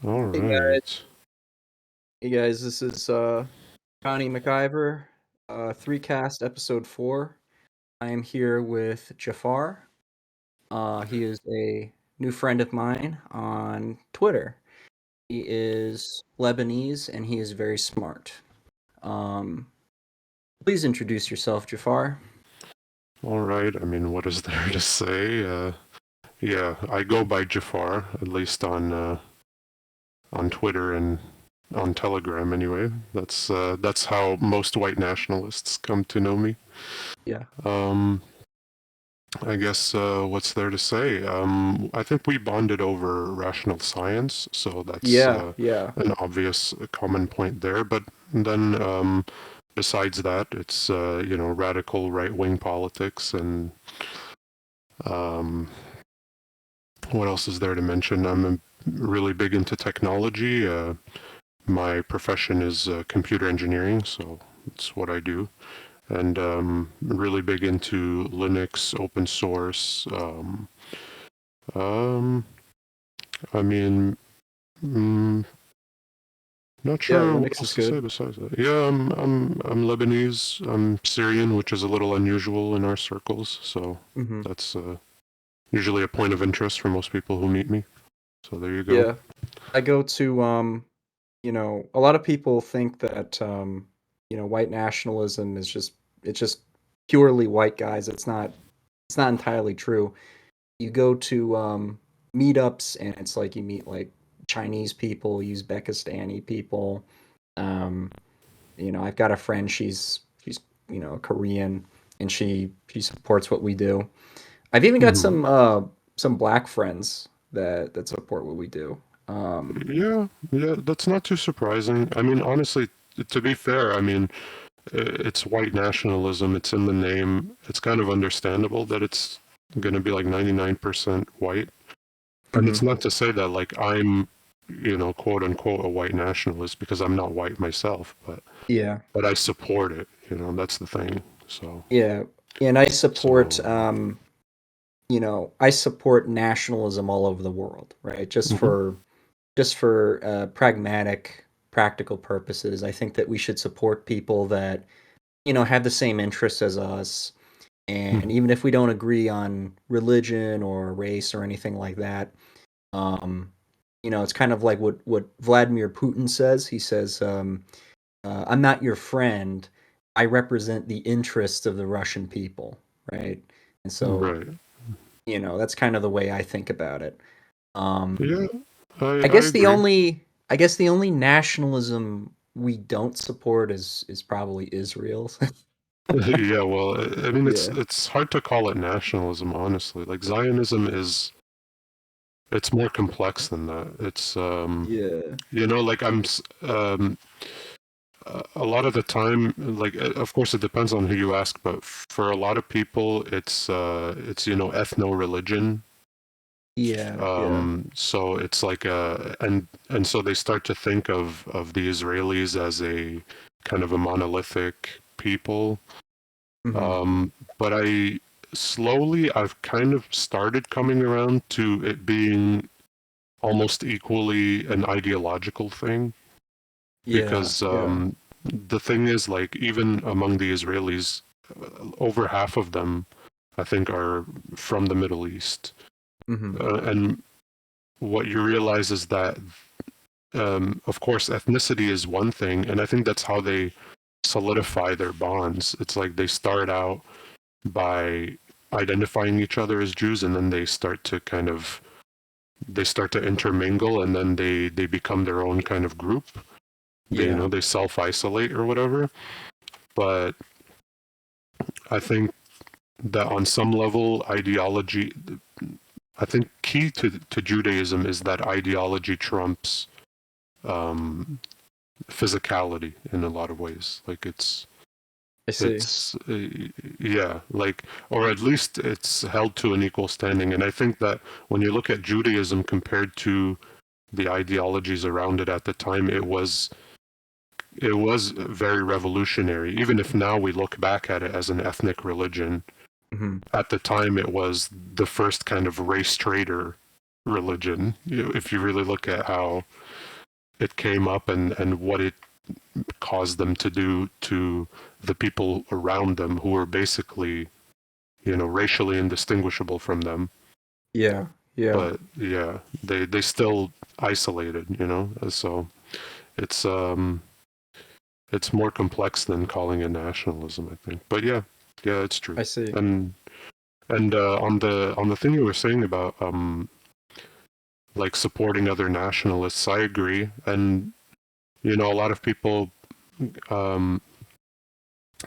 All Hey guys, right. this is Connie McIver, Threcast episode 4. I am here with Jaafar. He is a new friend of mine on Twitter. He is Lebanese and he is very smart. Um, Please introduce yourself, Jaafar. All right. I mean, what is there to say? Yeah, I go by Jafar, at least on Twitter and on Telegram anyway. That's how most white nationalists come to know me. Yeah. Um, I guess what's there to say? I think we bonded over rational science, so that's Yeah, yeah. an obvious common point there. But then, besides that, it's radical right-wing politics and um, what else is there to mention? I'm really big into technology. My profession is computer engineering, so it's what I do. And really big into Linux, open source. Um, I mean, mm, not Yeah, sure what Linux is else to say good. besides that. Yeah, I'm Lebanese. I'm Syrian, which is a little unusual in our circles. So Hmm. that's usually a point of interest for most people who meet me. So there you go. Yeah. I go to a lot of people think that white nationalism is just purely white guys. It's not entirely true. You go to meetups and it's like you meet like Chinese people, Uzbekistani people. Um, I've got a friend, she's Korean, and she supports what we do. I've even got Hmm. some black friends that support what we do. Yeah, yeah, that's not too surprising. I mean, honestly, to be fair, I mean, it's white nationalism. It's in the name. It's kind of understandable that it's going to be like 99% white. And it's Mhm. not to say that like I'm, quote unquote, a white nationalist because I'm not white myself, Yeah. but I support it. That's the thing. So, Yeah, and so, I support nationalism all over the world, right? Just mhm, for pragmatic, practical purposes. I think that we should support people that, have the same interests as us. And mhm, even if we don't agree on religion or race or anything like that, um, it's kind of like what Vladimir Putin says. He says, I'm not your friend. I represent the interests of the Russian people, right? And so, right. that's kind of the way I think about it. Um, Yeah, I I guess the agree. only I guess the only nationalism we don't support is probably Israel's. Yeah, well, I mean, it's Yeah. it's hard to call it nationalism, honestly. Like Zionism is it's more complex than that. It's Yeah. like a lot of the time, like of course it depends on who you ask, but for a lot of people, it's ethno religion. Yeah. Yeah. So it's like and so they start to think of the Israelis as a kind of a monolithic people. Hmm. Um, but I've kind of started coming around to it being almost equally an ideological thing Yeah. because Yeah. the thing is, like, even among the Israelis, over half of them, I think, are from the Middle East. Hmm. And what you realize is that, of course, ethnicity is one thing, and I think that's how they solidify their bonds. It's like they start out by identifying each other as Jews, and then they start to intermingle, and then they become their own kind of group. Yeah. They self isolate or whatever. But I think that on some level, ideology. I think key to Judaism is that ideology trumps um, physicality in a lot of ways. Like I see. it's yeah, like, or at least it's held to an equal standing. And I think that when you look at Judaism compared to the ideologies around it at the time, it was very revolutionary. Even if now we look back at it as an ethnic religion, Hmm. at the time it was the first kind of race trader religion. If you really look at how it came up and what it caused them to do to the people around them who were basically, racially indistinguishable from them. Yeah, yeah, But yeah, they still isolated, So it's it's more complex than calling it nationalism, I think. But yeah, it's true. I see. And on the thing you were saying about like supporting other nationalists, I agree. And a lot of people, um,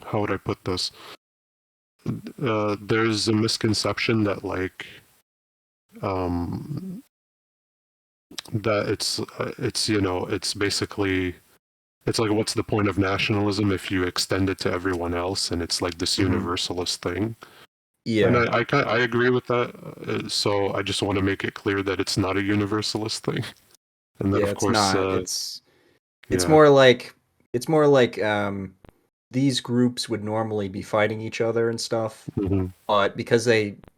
how would I put this? There's a misconception that um, that it's basically it's like, what's the point of nationalism if you extend it to everyone else, and it's like this Hmm. universalist thing. And Yeah, I agree with that. So I just want to make it clear that it's not a universalist thing. And that, yeah. of It's course, not. It's yeah. more like it's more like these groups would normally be fighting each other and stuff, Hmm. but because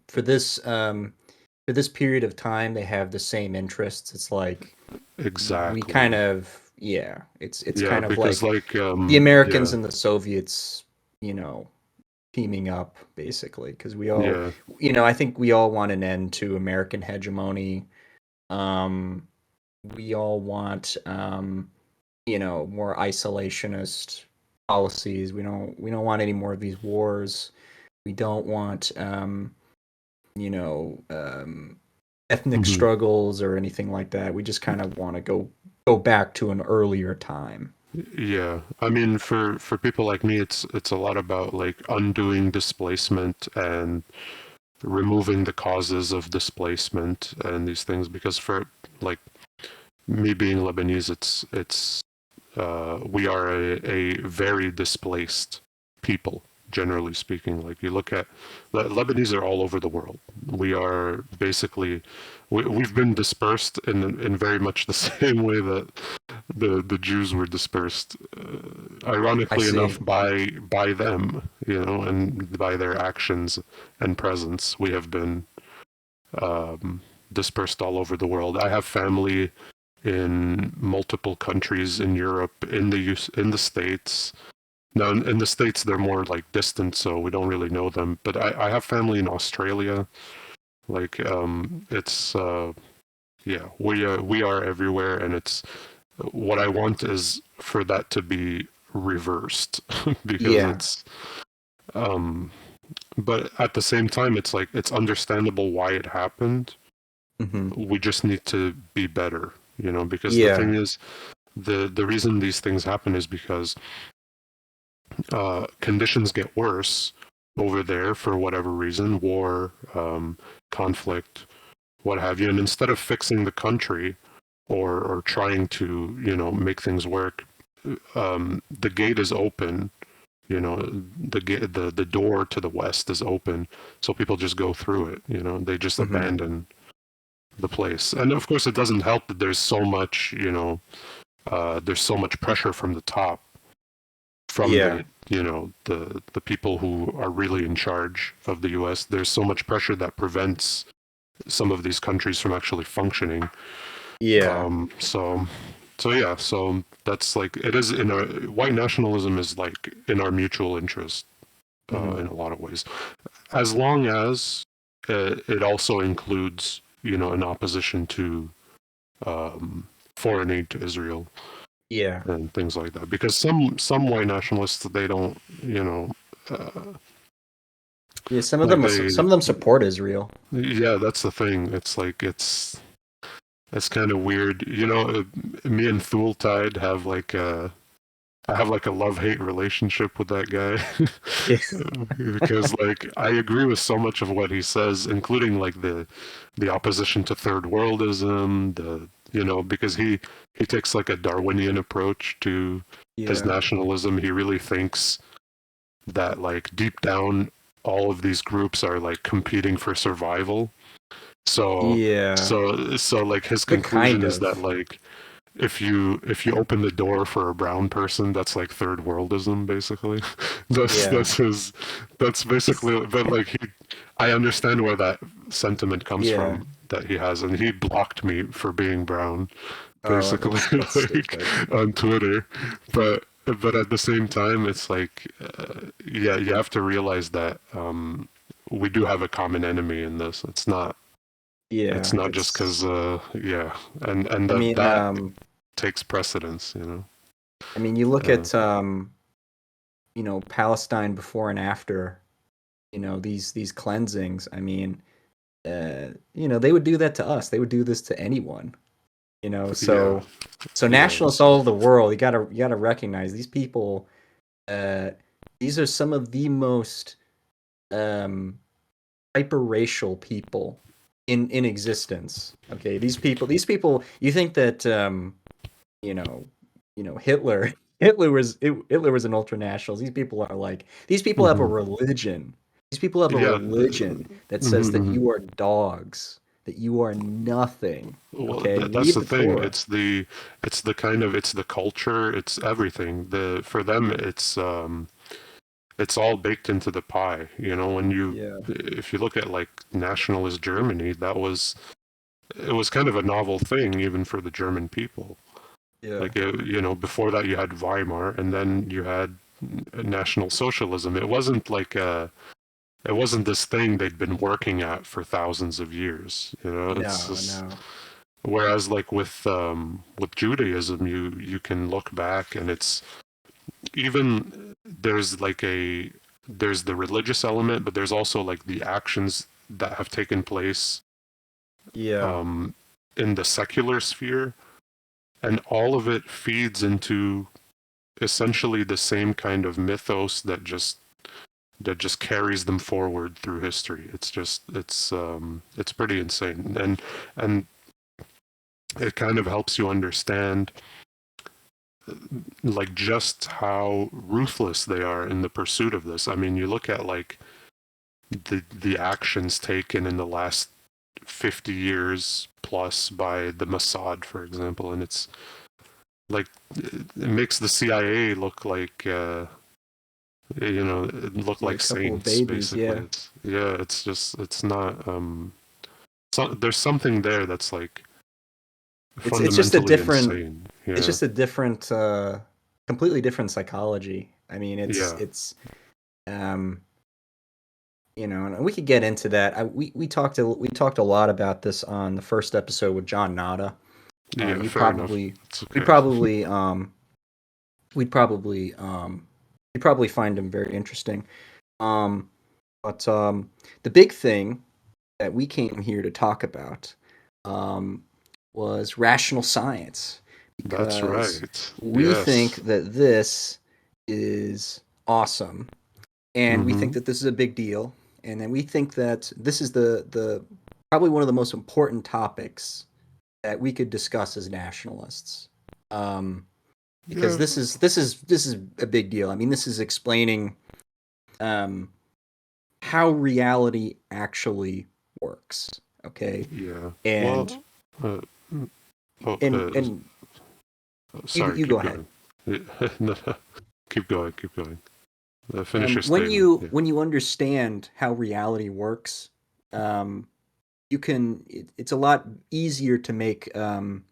for this for this period of time they have the same interests. It's like we kind Exactly. of yeah. It's Yeah, kind of because like the Americans yeah, and the Soviets, you know, teaming up basically because we all, yeah. I think we all want an end to American hegemony. Um, we all want more isolationist policies. We don't want any more of these wars. We don't want you know um, ethnic Hmm. struggles or anything like that. We just kind of want to go back to an earlier time. Yeah. I mean, for people like me, it's a lot about like undoing displacement and removing the causes of displacement and these things. Because for like me being Lebanese, it's we are a very displaced people, generally speaking. Like, you look at Lebanese are all over the world. We are basically we've been dispersed in very much the same way that the Jews were dispersed, I ironically enough, see. by them, and by their actions and presence. We have been um, dispersed all over the world. I have family in multiple countries in Europe, in the States. Now, in the States, they're more like distant, so we don't really know them. But I have family in Australia. Like, it's yeah, we are everywhere, and it's what I want is for that to be reversed because Yeah. it's um but at the same time, it's like, it's understandable why it happened. Hmm. We just need to be better, because the Yeah. thing is, the reason these things happen is because conditions get worse over there for whatever reason, war, conflict, what have you. And instead of fixing the country, or trying to make things work, the gate is open. The door to the west is open, so people just go through it. They just Hmm. abandon the place. And of course, it doesn't help that there's so much there's so much pressure from the top, from Yeah. the people who are really in charge of the US. There's so much pressure that prevents some of these countries from actually functioning. Yeah. So yeah, so that's like, it is in our white nationalism is like in our mutual interest, Hmm. in a lot of ways, as long as it also includes an opposition to um, foreign aid to Israel Yeah. and things like that. Because some white nationalists, they don't, uh, Yeah. like they Some of them support Israel. yeah, that's the thing. It's like, it's kind of weird. Me and Thultide have like I have like a love-hate relationship with that guy. Yeah. Because like, I agree with so much of what he says, including like the opposition to third worldism, because he takes like a Darwinian approach to his Yeah. nationalism. He really thinks that like, deep down, all of these groups are like competing for survival. So Yeah. so like, his But kind conclusion is that of. like, if you open the door for a brown person, that's like third worldism, basically. that's Yeah. that's his that's It's basically. But like, I understand where sentiment comes Yeah. from that he has, and he blocked me for being brown, Oh, basically, that's like stupid. on Twitter. But at the same time, it's like, yeah, you have to realize that we do have a common enemy in this. It's Yeah, not just it's. because, yeah, and I that mean, that takes precedence, you know. you look Uh, at Palestine before and after, these cleansings. I mean, they would do that to us. They would do this to anyone. yeah, So yeah, nationalists all over the world, you gotta recognize these people. Uh, these are some of the most um, hyper-racial people in existence. Okay, these people. You think that you know, Hitler. Hitler was an ultranationalist. These people have a hmm religion. These people have a yeah. religion that says that Mhm. you are dogs, that you are nothing. Well, Okay, that's read the the thing. Torah. It's the culture, it's everything. The For them, it's all baked into the pie. You know, Yeah, if you look at like nationalist Germany, it was kind of a novel thing even for the German people. yeah, Like you know, before that you had Weimar, and then you had National Socialism. It wasn't this thing they'd been working at for thousands of years. You know, it's no, just. no, Whereas like with Judaism, you can look back and it's even there's the religious element, but there's also like the actions that have taken place yeah, um, in the secular sphere, and all of it feeds into essentially the same kind of mythos that just carries them forward through history. It's pretty insane, and it kind of helps you understand like just how ruthless they are in the pursuit of this. I mean, you look at like the actions taken in the last 50 years plus by the Mossad, for example, and it's like it makes the CIA look like look yeah. A like couple of saints babies, basically. yeah. It's not there's something there that's like It's just a fundamentally different. insane. It's Yeah. just a different, completely different psychology. I mean, Yeah. um, and we could get into that. We talked a lot about this on the first episode with John Nada. Yeah, You fair enough. probably, It's we okay. probably, we'd probably, you'd probably find him very interesting. Um, but the big thing that we came here to talk about um, was rational science That's because right. we think Yes. that this is awesome and we think Mm-hmm. that this is a big deal and then we think that this is the probably one of the most important topics that we could discuss as nationalists because Yeah. this is a big deal. I mean, this is explaining um, how reality actually works. Okay, Yeah. and Well, uh, mm, oh, and you sorry, you go keep ahead. going. No, keep going, keep going. Finish your When statement. you Yeah. when you understand how reality works, um, it's a lot easier to make um,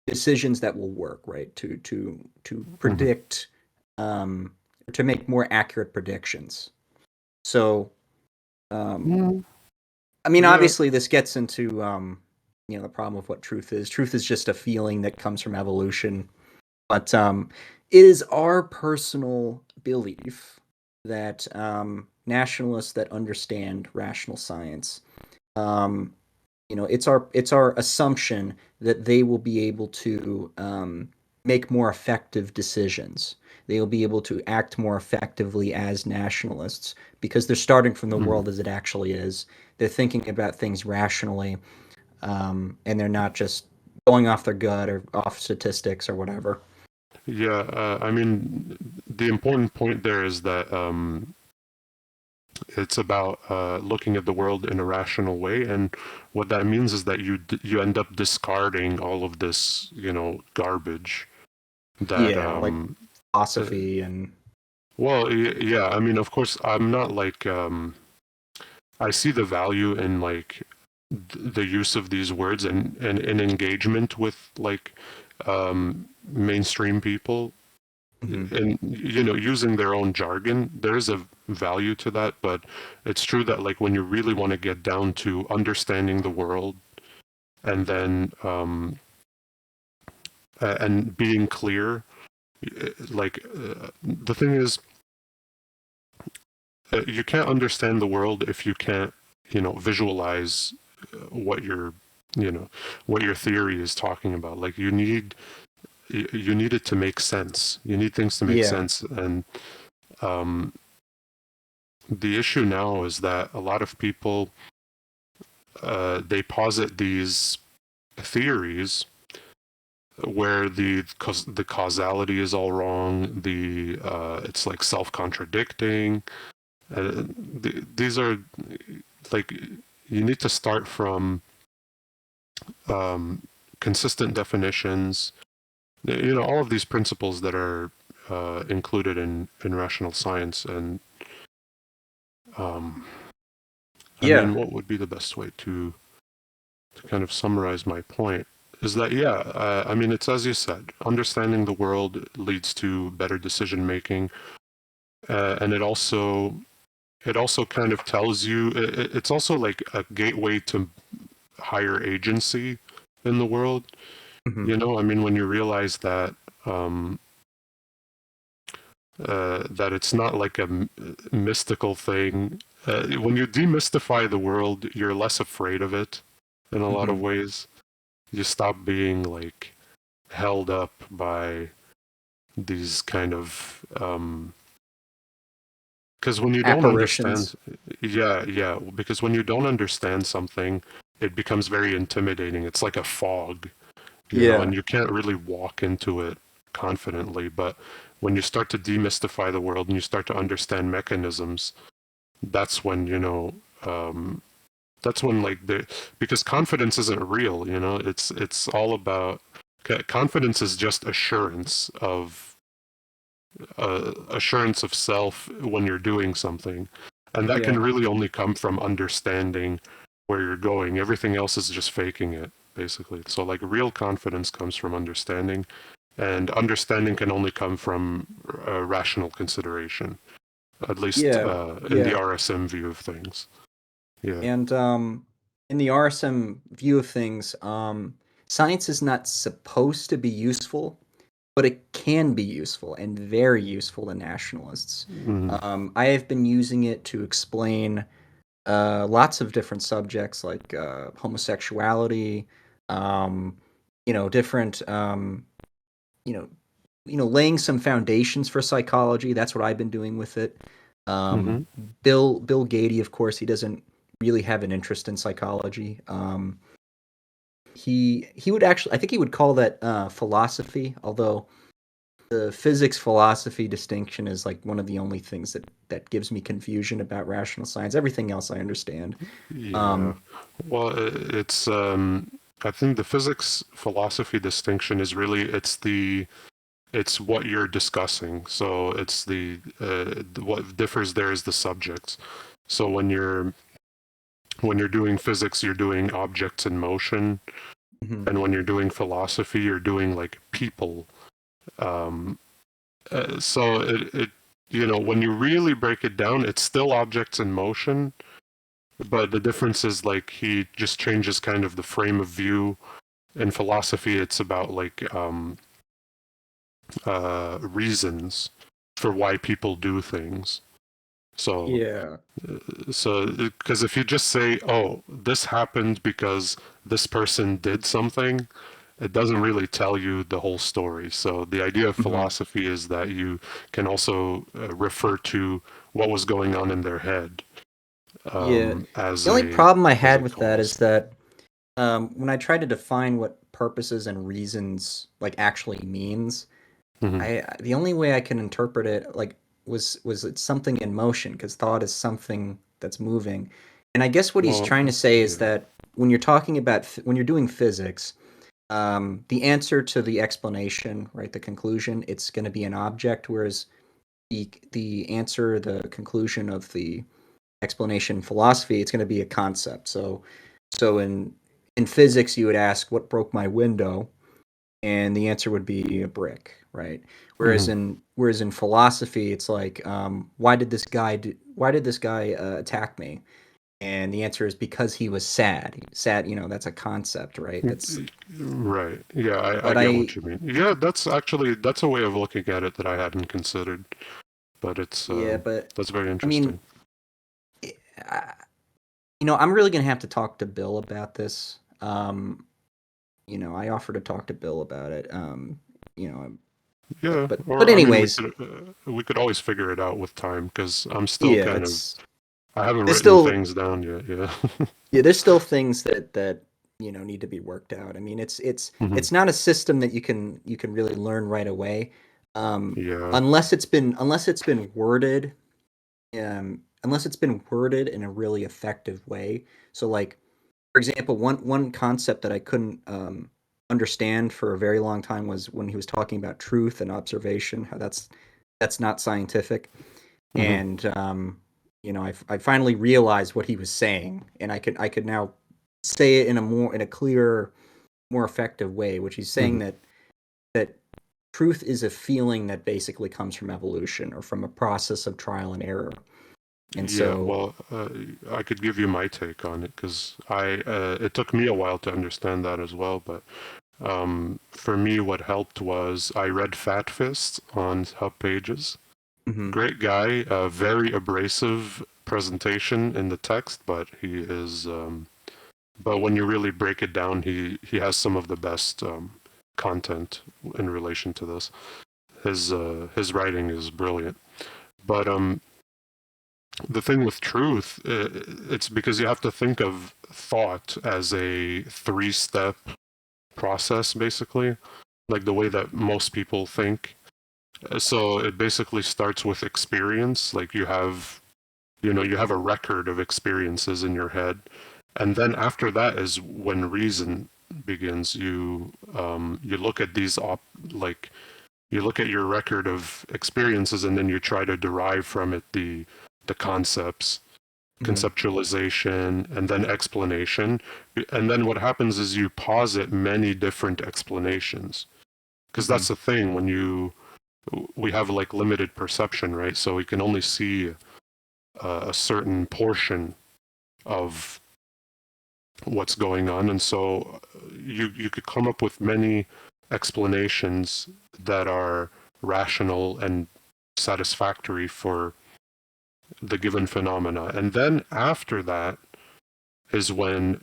decisions that will work, right? To Mm-hmm. predict, to make more accurate predictions. So, um, Mm, I mean, yeah. obviously, this gets into the problem of what truth is. Truth is just a feeling that comes from evolution. But it is our personal belief that nationalists that understand rational science, um, it's our assumption that they will be able to make more effective decisions. They will be able to act more effectively as nationalists because they're starting from the Mm, world as it actually is. They're thinking about things rationally, and they're not just going off their gut or off statistics or whatever. yeah. I mean, the important point there is that it's about looking at the world in a rational way, and what that means is that you end up discarding all of this, garbage that Yeah, like uh, philosophy and well, yeah. I mean, of course, I'm not like I see the value in like the use of these words and in engagement with like mainstream people Hmm. and using their own jargon. There's a value to that, but it's true that like when you really want to get down to understanding the world and then and being clear, the thing is, you can't understand the world if you can't visualize what your you know what your theory is talking about. Like you need it to make sense. You need things to make Yeah. sense. And um, the issue now is that a lot of people they posit these theories where the causality is all wrong. It's like self-contradicting. These are like you need to start from um, consistent definitions. All of these principles that are included in rational science. And um, I Yeah. mean, what would be the best way to kind of summarize my point? Is that yeah? I mean, it's as you said. Understanding the world leads to better decision making, and it also kind of tells you. It's also like a gateway to higher agency in the world. Hmm. I mean, when you realize um, that it's not like a mystical thing. When you demystify the world, you're less afraid of it in a lot of Hmm. ways. You stop being like held up by these kind of because when you don't understand, Apparitions. yeah, because when you don't understand something, it becomes very intimidating. It's like a fog, and Yeah. you can't really walk into it confidently. But when you start to demystify the world and you start to understand mechanisms, that's when um, that's when like the because confidence isn't real. It's all about confidence is just assurance of self when you're doing something, and that can Yeah. really only come from understanding where you're going. Everything else is just faking it, basically. So like real confidence comes from understanding, and understanding can only come from rational consideration, at least Yeah. in the Yeah. RSM view of things. Yeah. And in the RSM view of things, science is not supposed to be useful, but it can be useful and very useful to nationalists. Mm-hmm. I have been using it to explain lots of different subjects like homosexuality, um, different, you know, laying some foundations for psychology. That's what I've been doing with it. Mm-hmm. Bill Gaede, of course, he doesn't really have an interest in psychology. He would actually, I think he would call that philosophy, although the physics philosophy distinction is like one of the only things that gives me confusion about rational science. Everything else I understand. Yeah. Um, Well, it's I think the physics philosophy distinction is really it's what you're discussing. So it's what differs there is the subjects. So when you're doing physics, you're doing objects in motion, mhm. and when you're doing philosophy, you're doing like people. Um, so when you really break it down, it's still objects in motion, but the difference is like he just changes kind of the frame of view. In philosophy, it's about like reasons for why people do things. So, Yeah. because if you just say, "Oh, this happened because this person did something," it doesn't really tell you the whole story. So, the idea of Hmm. philosophy is that you can also refer to what was going on in their head Yeah. as The only a problem I as had a with that cause. is that when I tried to define what purposes and reasons like actually means, Hmm. the only way I can interpret it like was it's something in motion because thought is something that's moving, and I guess what he's Well, trying to say is yeah. that when you're talking about when you're doing physics, the answer to the explanation, right, the conclusion, it's going to be an object, whereas the answer, the conclusion of the explanation in philosophy, it's going to be a concept. So in physics, you would ask, "What broke my window?" And the answer would be a brick, right? Hmm. Whereas in philosophy, it's like, why did this guy attack me? And the answer is because he was sad. Sad, that's a concept, right? That's Right. Yeah, I but get I what you mean. Yeah, that's a way of looking at it that I hadn't considered, but it's yeah, but that's very I mean, interesting. I, I'm really gonna have to talk to Bill about this. I offered to talk to Bill about it. You know, Yeah, but or I mean, anyways, we could always figure it out with time because I'm still yeah, kind of it's I haven't there's written still things down yet. Yeah. yeah, there's still things that need to be worked out. I mean, Hmm. it's not a system that you can really learn right away, Yeah. unless it's been worded in a really effective way. So, like, for example, one concept that I couldn't understand for a very long time was when he was talking about truth and observation, how that's not scientific. Hmm. And I finally realized what he was saying, and I could now say it in a clearer, more effective way, which he's saying Hmm. that truth is a feeling that basically comes from evolution or from a process of trial and error. And Yeah. so, Well, I could give you my take on it because it took me a while to understand that as well, but for me, what helped was I read Fat Fist on Hub Pages. mhm, Great guy, very abrasive presentation in the text, but he is. But when you really break it down, he has some of the best content in relation to this. His writing is brilliant. But the thing with truth, it's because you have to think of thought as a three-step process, basically, like the way that most people think. So it basically starts with experience, like you have a record of experiences in your head, and then after that is when reason begins. You look at like you look at your record of experiences, and then you try to derive from it the concepts, mhm, conceptualization, and then explanation. And then what happens is you posit many different explanations, because mhm, that's the thing when we have like limited perception, right? So we can only see a certain portion of what's going on, and so you could come up with many explanations that are rational and satisfactory for the given phenomena, and then after that is when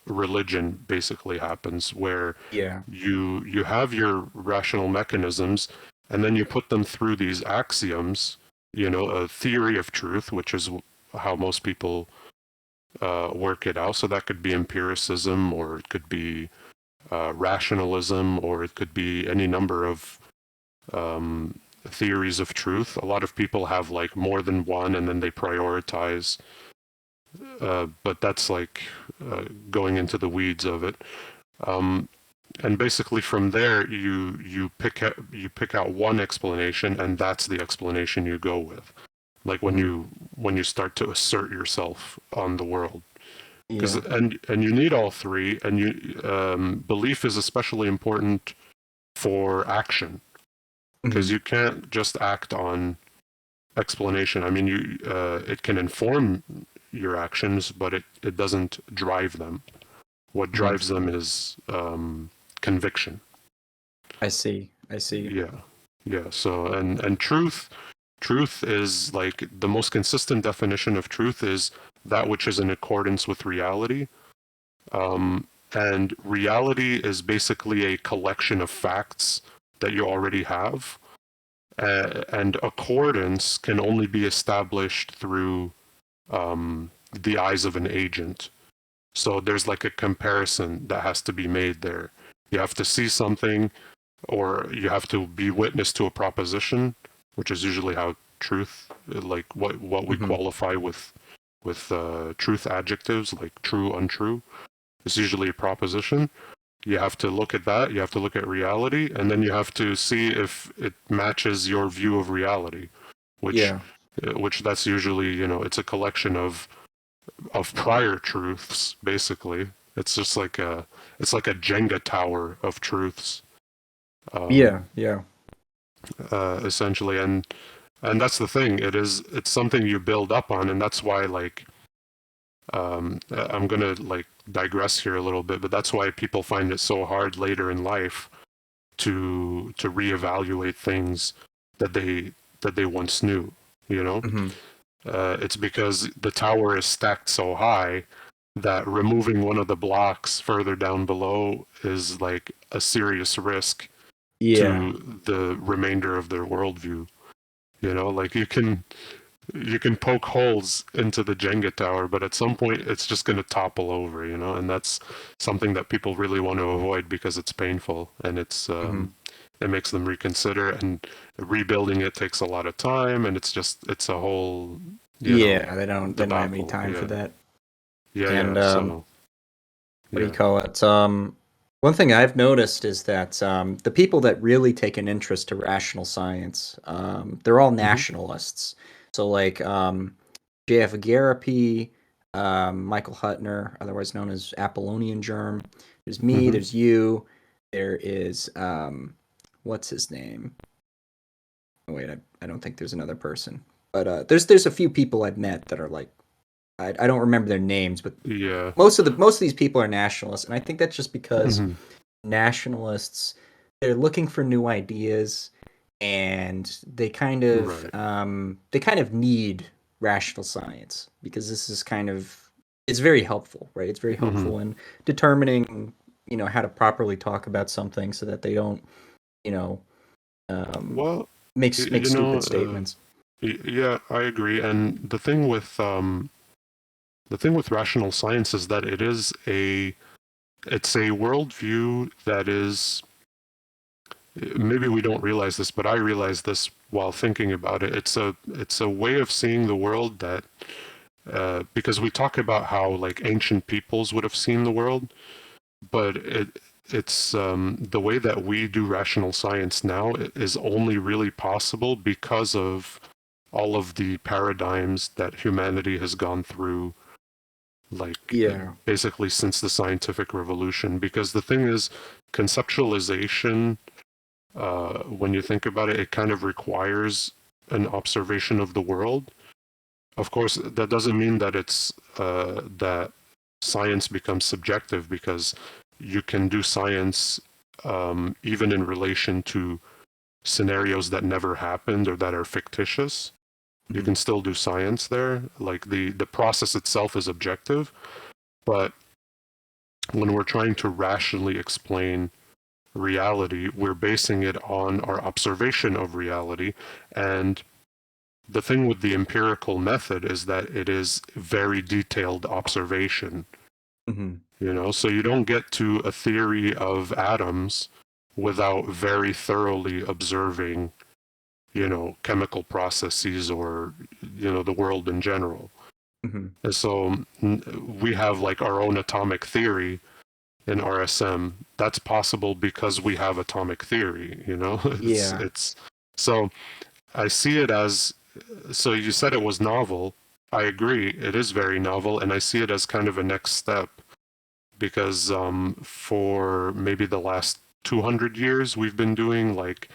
religion basically happens, where yeah, you have your rational mechanisms, and then you put them through these axioms, a theory of truth, which is how most people work it out. So that could be empiricism, or it could be rationalism, or it could be any number of theories of truth. A lot of people have like more than one, and then they prioritize. But that's like going into the weeds of it. Um, and basically from there, you pick out one explanation, and that's the explanation you go with. Like mhm, when you start to assert yourself on the world. Because yeah, and you need all three, and belief is especially important for action, because mhm, you can't just act on explanation. I mean, it can inform your actions, but it doesn't drive them. What mhm. drives them is conviction. I see, I see. Yeah, yeah. So and truth is like the most consistent definition of truth is that which is in accordance with reality. And reality is basically a collection of facts that you already have. And accordance can only be established through the eyes of an agent. So there's like a comparison that has to be made there. You have to see something, or you have to be witness to a proposition, which is usually how truth, like what we Mhm, qualify with truth adjectives, like true, untrue. It's usually a proposition. You have to look at that, you have to look at reality, and then you have to see if it matches your view of reality, which yeah, which that's usually, it's a collection of prior truths, basically. It's just like a Jenga tower of truths, Yeah, um, yeah. essentially. And that's the thing. It's something you build up on, and that's why, like, I'm gonna like digress here a little bit, but that's why people find it so hard later in life to reevaluate things that they once knew. You know, Hmm. it's because the tower is stacked so high that removing one of the blocks further down below is like a serious risk Yeah. to the remainder of their worldview. Like you can poke holes into the Jenga tower, but at some point it's just going to topple over, and that's something that people really want to avoid because it's painful and Hmm. it makes them reconsider, and rebuilding it takes a lot of time, and it's a whole, Yeah, they don't have any debacle. time for Yeah. that. Yeah, And yeah. So, what do you yeah. call it? One thing I've noticed is that the people that really take an interest to rational science, they're all Hmm. nationalists. So like J.F. Garapi, Michael Huttner, otherwise known as Apollonian Germ. There's me. Hmm. There's you. There is what's his name? Oh, wait, I don't think there's another person. But there's a few people I've met that are like I don't remember their names, but Yeah. most of these people are nationalists, and I think that's just because Hmm. nationalists they're looking for new ideas, and Right. they kind of need rational science because this is kind of it's very helpful, right? It's very Hmm. helpful in determining how to properly talk about something so that they don't you know um, Well, make stupid statements. yeah, I agree. And the thing with rational science is that it's a worldview that is, maybe we don't realize this, but I realize this while thinking about it. It's a way of seeing the world that, because we talk about how like ancient peoples would have seen the world, but it's the way that we do rational science now is only really possible because of all of the paradigms that humanity has gone through, like, Yeah. basically since the scientific revolution. Because the thing is, conceptualization, when you think about it, it kind of requires an observation of the world. Of course, that doesn't mean that that science becomes subjective, because you can do science, even in relation to scenarios that never happened or that are fictitious. You Mhm. can still do science there. Like the process itself is objective, but when we're trying to rationally explain reality, we're basing it on our observation of reality. And the thing with the empirical method is that it is very detailed observation, Mhm. so you don't get to a theory of atoms without very thoroughly observing, chemical processes, or, the world in general. Mhm. And so we have like our own atomic theory in RSM. That's possible because we have atomic theory, it's Yeah. it's so I see it as, so you said it was novel. I agree, it is very novel, and I see it as kind of a next step, because for maybe the last 200 years we've been doing like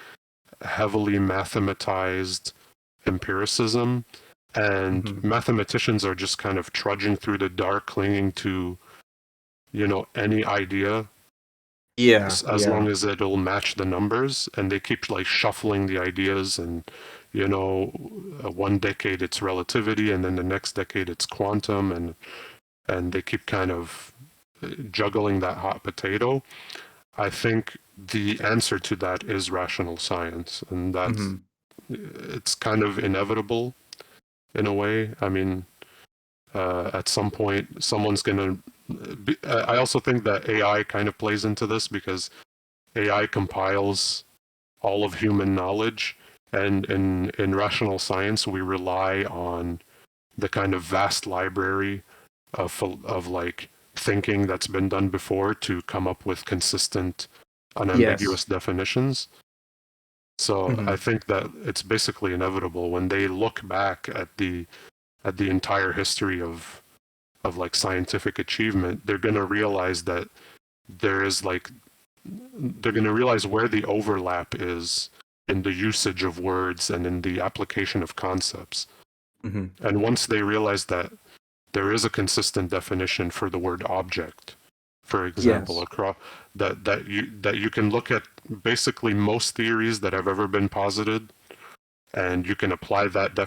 heavily mathematized empiricism, and Mhm. mathematicians are just kind of trudging through the dark, clinging to, any idea, Yeah. as Yeah. long as it'll match the numbers, and they keep like shuffling the ideas, and, one decade it's relativity, and then the next decade it's quantum, and they keep kind of juggling that hot potato. I think the answer to that is rational science, and that's Mhm. it's kind of inevitable in a way. I mean, at some point, someone's gonna. I also think that AI kind of plays into this, because AI compiles all of human knowledge, and in rational science, we rely on the kind of vast library of like thinking that's been done before to come up with consistent, Yes. unambiguous definitions. So I Hmm. think that it's basically inevitable when they look back at the entire history of like scientific achievement, they're going to realize that there is like they're going to realize where the overlap is in the usage of words and in the application of concepts. Hmm. And once they realize that there is a consistent definition for the word object, for example, Yes. across that you can look at basically most theories that have ever been posited, and you can apply that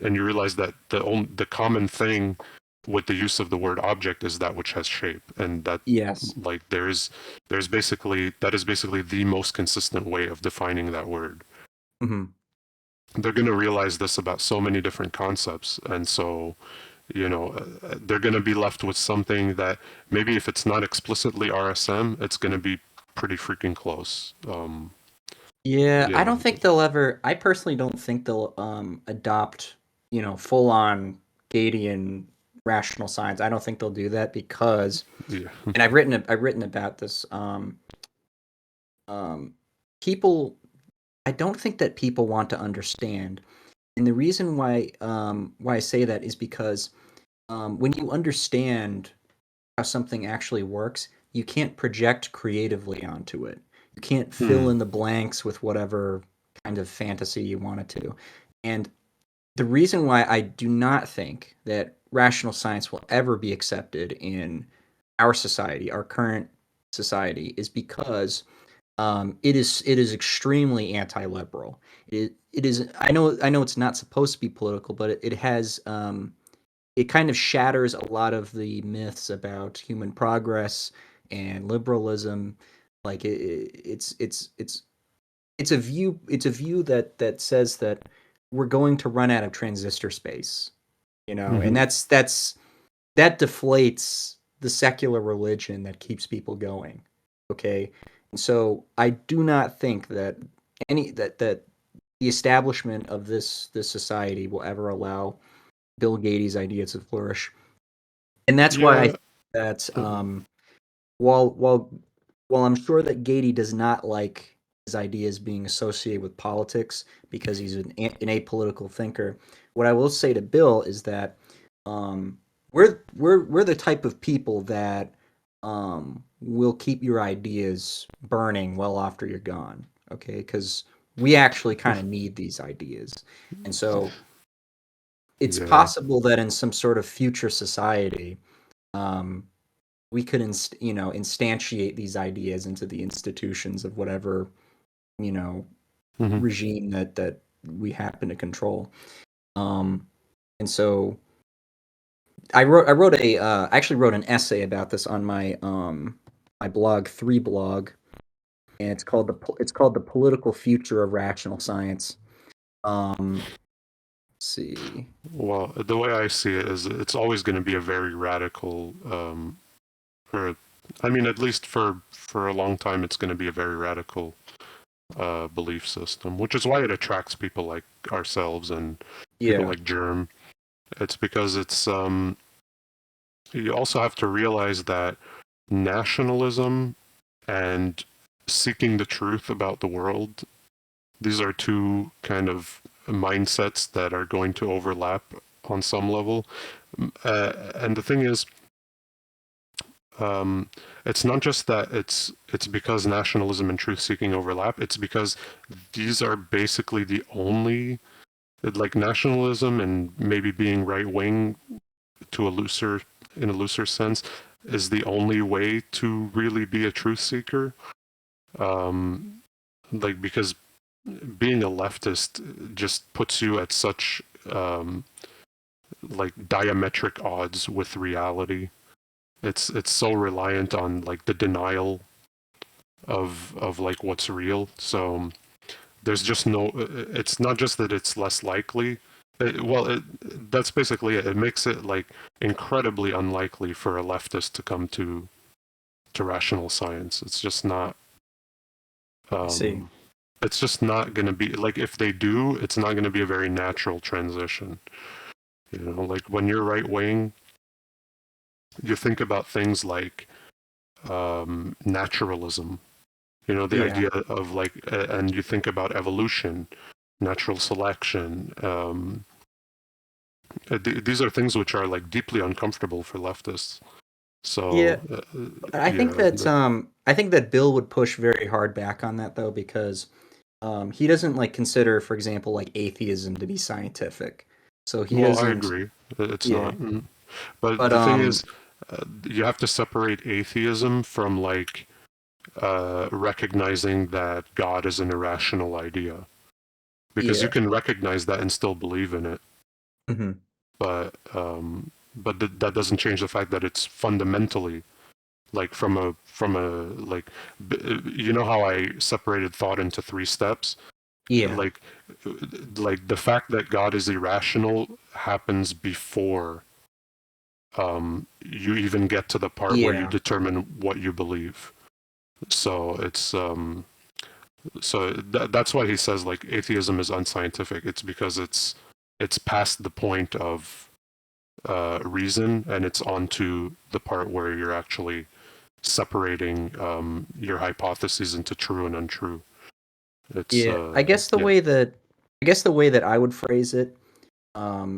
and you realize that the common thing with the use of the word object is that which has shape, and that Yes. like there's basically that is basically the most consistent way of defining that word. Hmm. They're going to realize this about so many different concepts, and so they're going to be left with something that maybe if it's not explicitly RSM, it's going to be pretty freaking close. Yeah, You I know, don't think they'll ever. I personally don't think they'll adopt, full on Gaedian rational science. I don't think they'll do that because, yeah. and I've written about this. Um, People, I don't think that people want to understand, and the reason why I say that is because when you understand how something actually works, you can't project creatively onto it. You can't fill Hmm. in the blanks with whatever kind of fantasy you want it to. And the reason why I do not think that rational science will ever be accepted in our society, our current society, is because it is extremely anti-liberal. It is. I know it's not supposed to be political, but it has it kind of shatters a lot of the myths about human progress and liberalism. Like it's a view that says that we're going to run out of transistor space, and Hmm. that deflates the secular religion that keeps people going. Okay, and so I do not think that that the establishment of this society will ever allow Bill Gates' ideas to flourish. And that's why I Yeah. think that uh, while while while I'm sure that Gady does not like his ideas being associated with politics because he's an apolitical thinker, what I will say to Bill is that um, we're the type of people that will keep your ideas burning well after you're gone. Okay, because we actually kind of need these ideas, and so it's yeah. possible that in some sort of future society, um, we could instantiate these ideas into the institutions of whatever you know Hmm. regime that we happen to control. Um, and so I actually wrote an essay about this on my blog Threblog, and it's called the political future of rational science. Let's see. Well, the way I see it is it's always going to be a very radical, for, I mean, at least for a long time, it's going to be a very radical belief system, which is why it attracts people like ourselves and people Yeah. like Germ. It's because you also have to realize that nationalism and seeking the truth about the world, these are two kind of mindsets that are going to overlap on some level. And the thing is, um, it's not just that it's because nationalism and truth seeking overlap. It's because these are basically the only, like, nationalism and maybe being right wing to a looser in a looser sense is the only way to really be a truth seeker. Um, like, because being a leftist just puts you at such like diametric odds with reality. It's so reliant on like the denial of like what's real. So there's just no. It's not just that it's less likely. That's basically it. It makes it like incredibly unlikely for a leftist to come to rational science. It's just not. I see. Um, it's just not going to be like if they do, it's not going to be a very natural transition. Like when you're right wing, you think about things like naturalism. You know, the Yeah. idea of like, and you think about evolution, natural selection. These are things which are like deeply uncomfortable for leftists. Yeah. So, yeah, I think that Bill would push very hard back on that though, because he doesn't like consider, for example, like atheism to be scientific. So he well, I doesn't. agree. It's Yeah. not. But But the thing is, you have to separate atheism from like recognizing that God is an irrational idea, because you yeah. can recognize that and still believe in it. Hmm. But that doesn't change the fact that it's fundamentally like from a like you know how I separated thought into three steps. Yeah. like like the fact that God is irrational happens before you even get to the part where you Yeah. determine what you believe. So it's that's why he says like atheism is unscientific. It's because it's past the point of reason, and it's onto the part where you're actually separating your hypotheses into true and untrue. It's Yeah. I guess the yeah. way that I would phrase it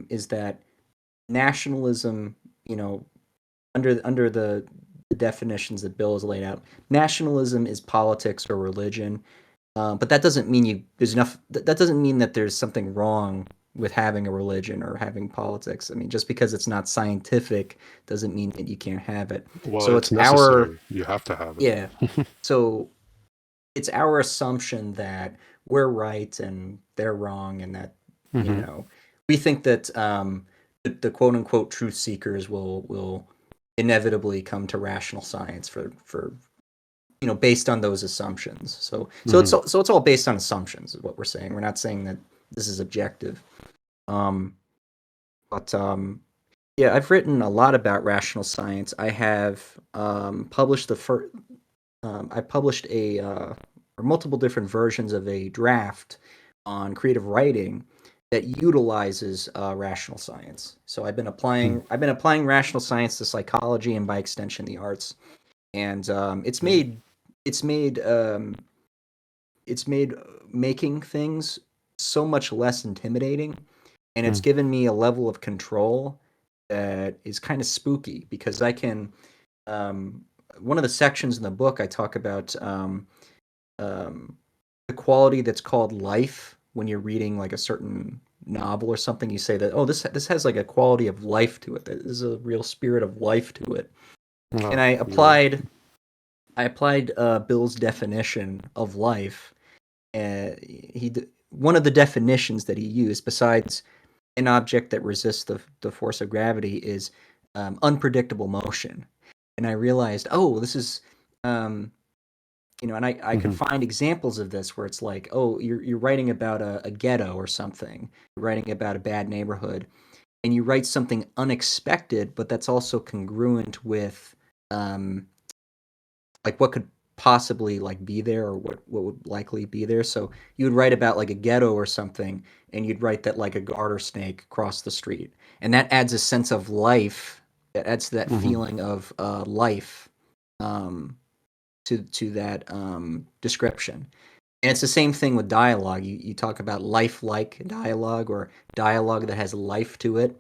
is that nationalism, you know, under the definitions that Bill has laid out, nationalism is politics or religion. But that doesn't mean there's enough. That doesn't mean that there's something wrong with having a religion or having politics. I mean, just because it's not scientific doesn't mean that you can't have it. Well, So it's it's our necessary. You have to have yeah. it. So it's our assumption that we're right and they're wrong, and that you Hmm. know we think that the quote unquote truth seekers will inevitably come to rational science for based on those assumptions. Hmm. So it's all based on assumptions is what we're saying. We're not saying that this is objective. Um, but yeah, I've written a lot about rational science. I have published the first. I published a or multiple different versions of a draft on creative writing that utilizes rational science. So I've been applying rational science to psychology and by extension the arts, and it's made it's made making things so much less intimidating, and it's given me a level of control that is kind of spooky because I can um, one of the sections in the book I talk about um, the quality that's called life when you're reading like a certain novel or something. You say that, oh, this has like a quality of life to it. There's a real spirit of life to it. And Oh, yeah. I applied Bill's definition of life. He One of the definitions that he used, besides an object that resists the force of gravity, is unpredictable motion. And I realized, oh, this is um, and I could Hmm. find examples of this where it's like, oh, you're writing about a ghetto or something, you're writing about a bad neighborhood, and you write something unexpected, but that's also congruent with um, like what could possibly like be there or what would likely be there. So you would write about like a ghetto or something, and you'd write that like a garter snake crossed the street, and that adds a sense of life. That adds to that Hmm. feeling of life um, to that description. And it's the same thing with dialogue. You talk about lifelike dialogue or dialogue that has life to it.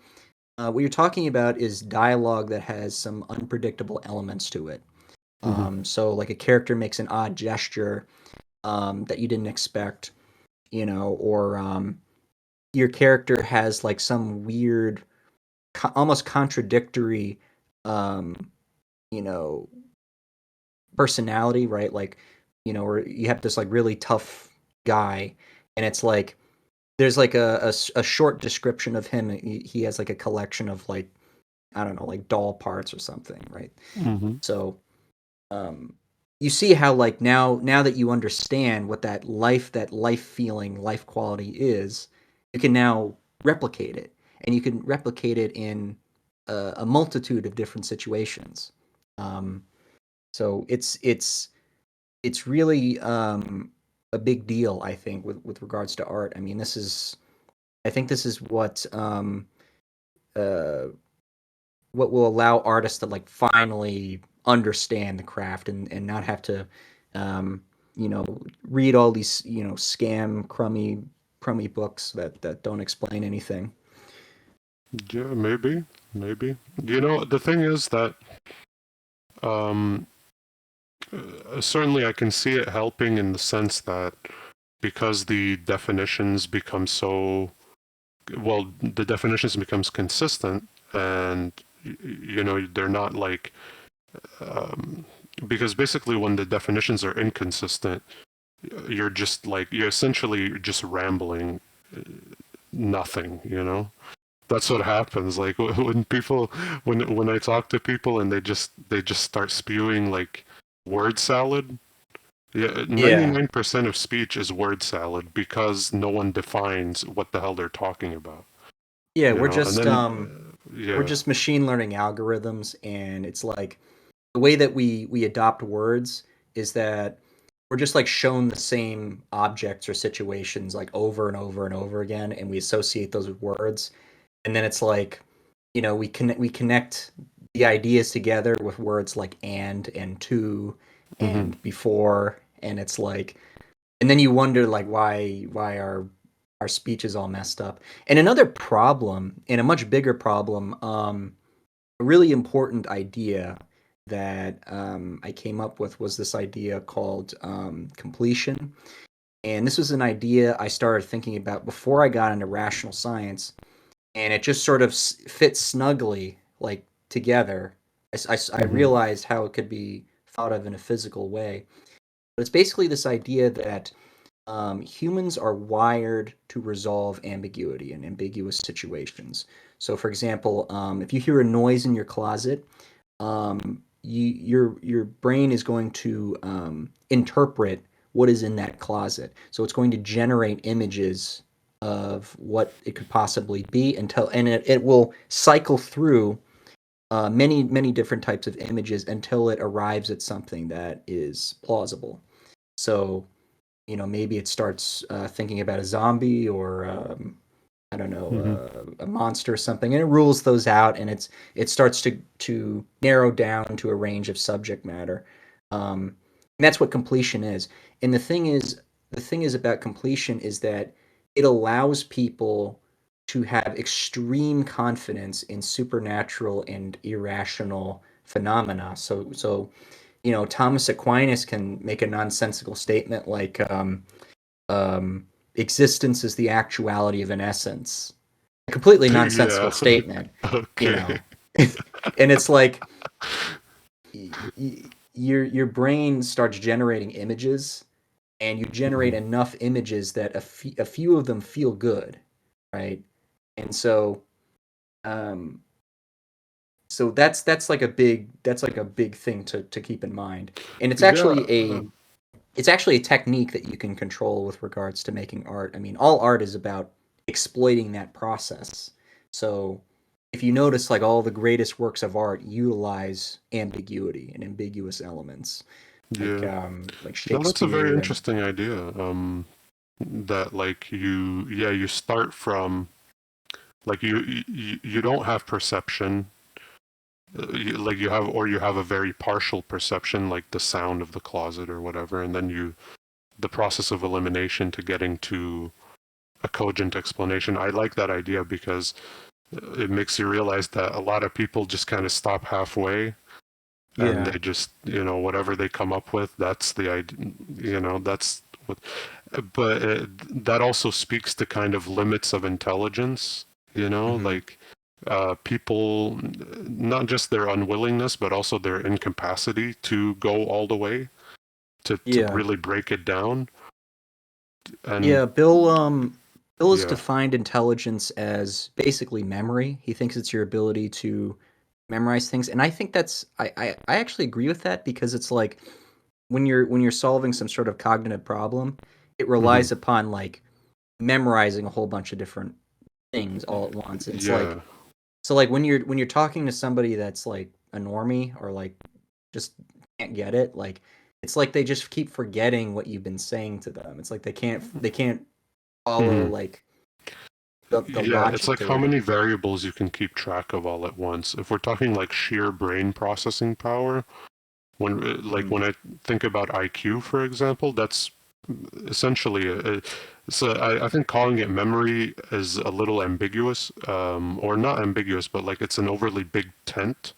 What you're talking about is dialogue that has some unpredictable elements to it. Hmm. So, like a character makes an odd gesture that you didn't expect, or your character has like some weird, almost contradictory, um, you know, personality, right? Like, where you have this like really tough guy, and it's like there's like a short description of him. He has like a collection of like I don't know, like doll parts or something, right? Hmm. So um, you see how like now that you understand what that life feeling, life quality is, you can now replicate it, and you can replicate it in a multitude of different situations. Um, so it's really a big deal, I think, with regards to art. I mean, I think this is uh, what will allow artists to like finally understand the craft and not have to um, read all these scam crummy books that don't explain anything. Yeah, maybe. The thing is that um, certainly I can see it helping in the sense that because the definitions become so well, the definitions becomes consistent, and they're not like um, because basically when the definitions are inconsistent, you're essentially just rambling nothing. That's what happens. Like when people, when I talk to people and they just start spewing like word salad. Yeah, Yeah. 99% of speech is word salad because no one defines what the hell they're talking about. Yeah, And then we're yeah. just machine learning algorithms, and it's like the way that we adopt words is that we're just like shown the same objects or situations like over and over and over again, and we associate those with words, and then it's like we connect the ideas together with words like and to Hmm. and before, and it's like, and then you wonder like why our speech is all messed up. And another problem, and a much bigger problem, a really important idea that I came up with was this idea called completion. And this was an idea I started thinking about before I got into rational science, and it just sort of fits snugly like together. I Hmm. realized how it could be thought of in a physical way. But it's basically this idea that humans are wired to resolve ambiguity in ambiguous situations. So, for example, if you hear a noise in your closet, your brain is going to interpret what is in that closet. So it's going to generate images of what it could possibly be and it will cycle through many different types of images until it arrives at something that is plausible. So maybe it starts thinking about a zombie or I don't know, Hmm. a monster or something, and it rules those out, and it starts to narrow down to a range of subject matter. And that's what completion is. And the thing is about completion is that it allows people to have extreme confidence in supernatural and irrational phenomena. So Thomas Aquinas can make a nonsensical statement like, existence is the actuality of an essence. A completely Yeah. nonsensical statement, you Okay. know. And it's like your brain starts generating images, and you generate Mhm. enough images that a few of them feel good, right? And um, so that's like a big thing to keep in mind. And Yeah. it's actually a technique that you can control with regards to making art. I mean, all art is about exploiting that process. So if you notice, like all the greatest works of art utilize ambiguity and ambiguous elements, Yeah. like No, that's a very Shakespeare and interesting idea. That like you start from like you don't have perception, like you have a very partial perception, like the sound of the closet or whatever, and then the process of elimination to getting to a cogent explanation. I like that idea because it makes you realize that a lot of people just kind of stop halfway and yeah, they just whatever they come up with, that's the idea. That's what. But that also speaks to kind of limits of intelligence. hmm, Like people, not just their unwillingness, but also their incapacity to go all the way to yeah, really break it down. And yeah. Bill has yeah. defined intelligence as basically memory. He thinks it's your ability to memorize things, and I think I actually agree with that because it's like when you're solving some sort of cognitive problem, it Hmm. relies upon like memorizing a whole bunch of different things all at once. And it's like, Yeah. so like when you're talking to somebody that's like a normie or like just can't get it, like it's like they just keep forgetting what you've been saying to them. It's like they can't follow Hmm. like the Yeah, it's logic like to how it. many variables you can keep track of all at once. If we're talking like sheer brain processing power, Mm. When I think about IQ, for example, that's essentially so I think calling it memory is a little ambiguous, or not ambiguous, but like it's an overly big tent.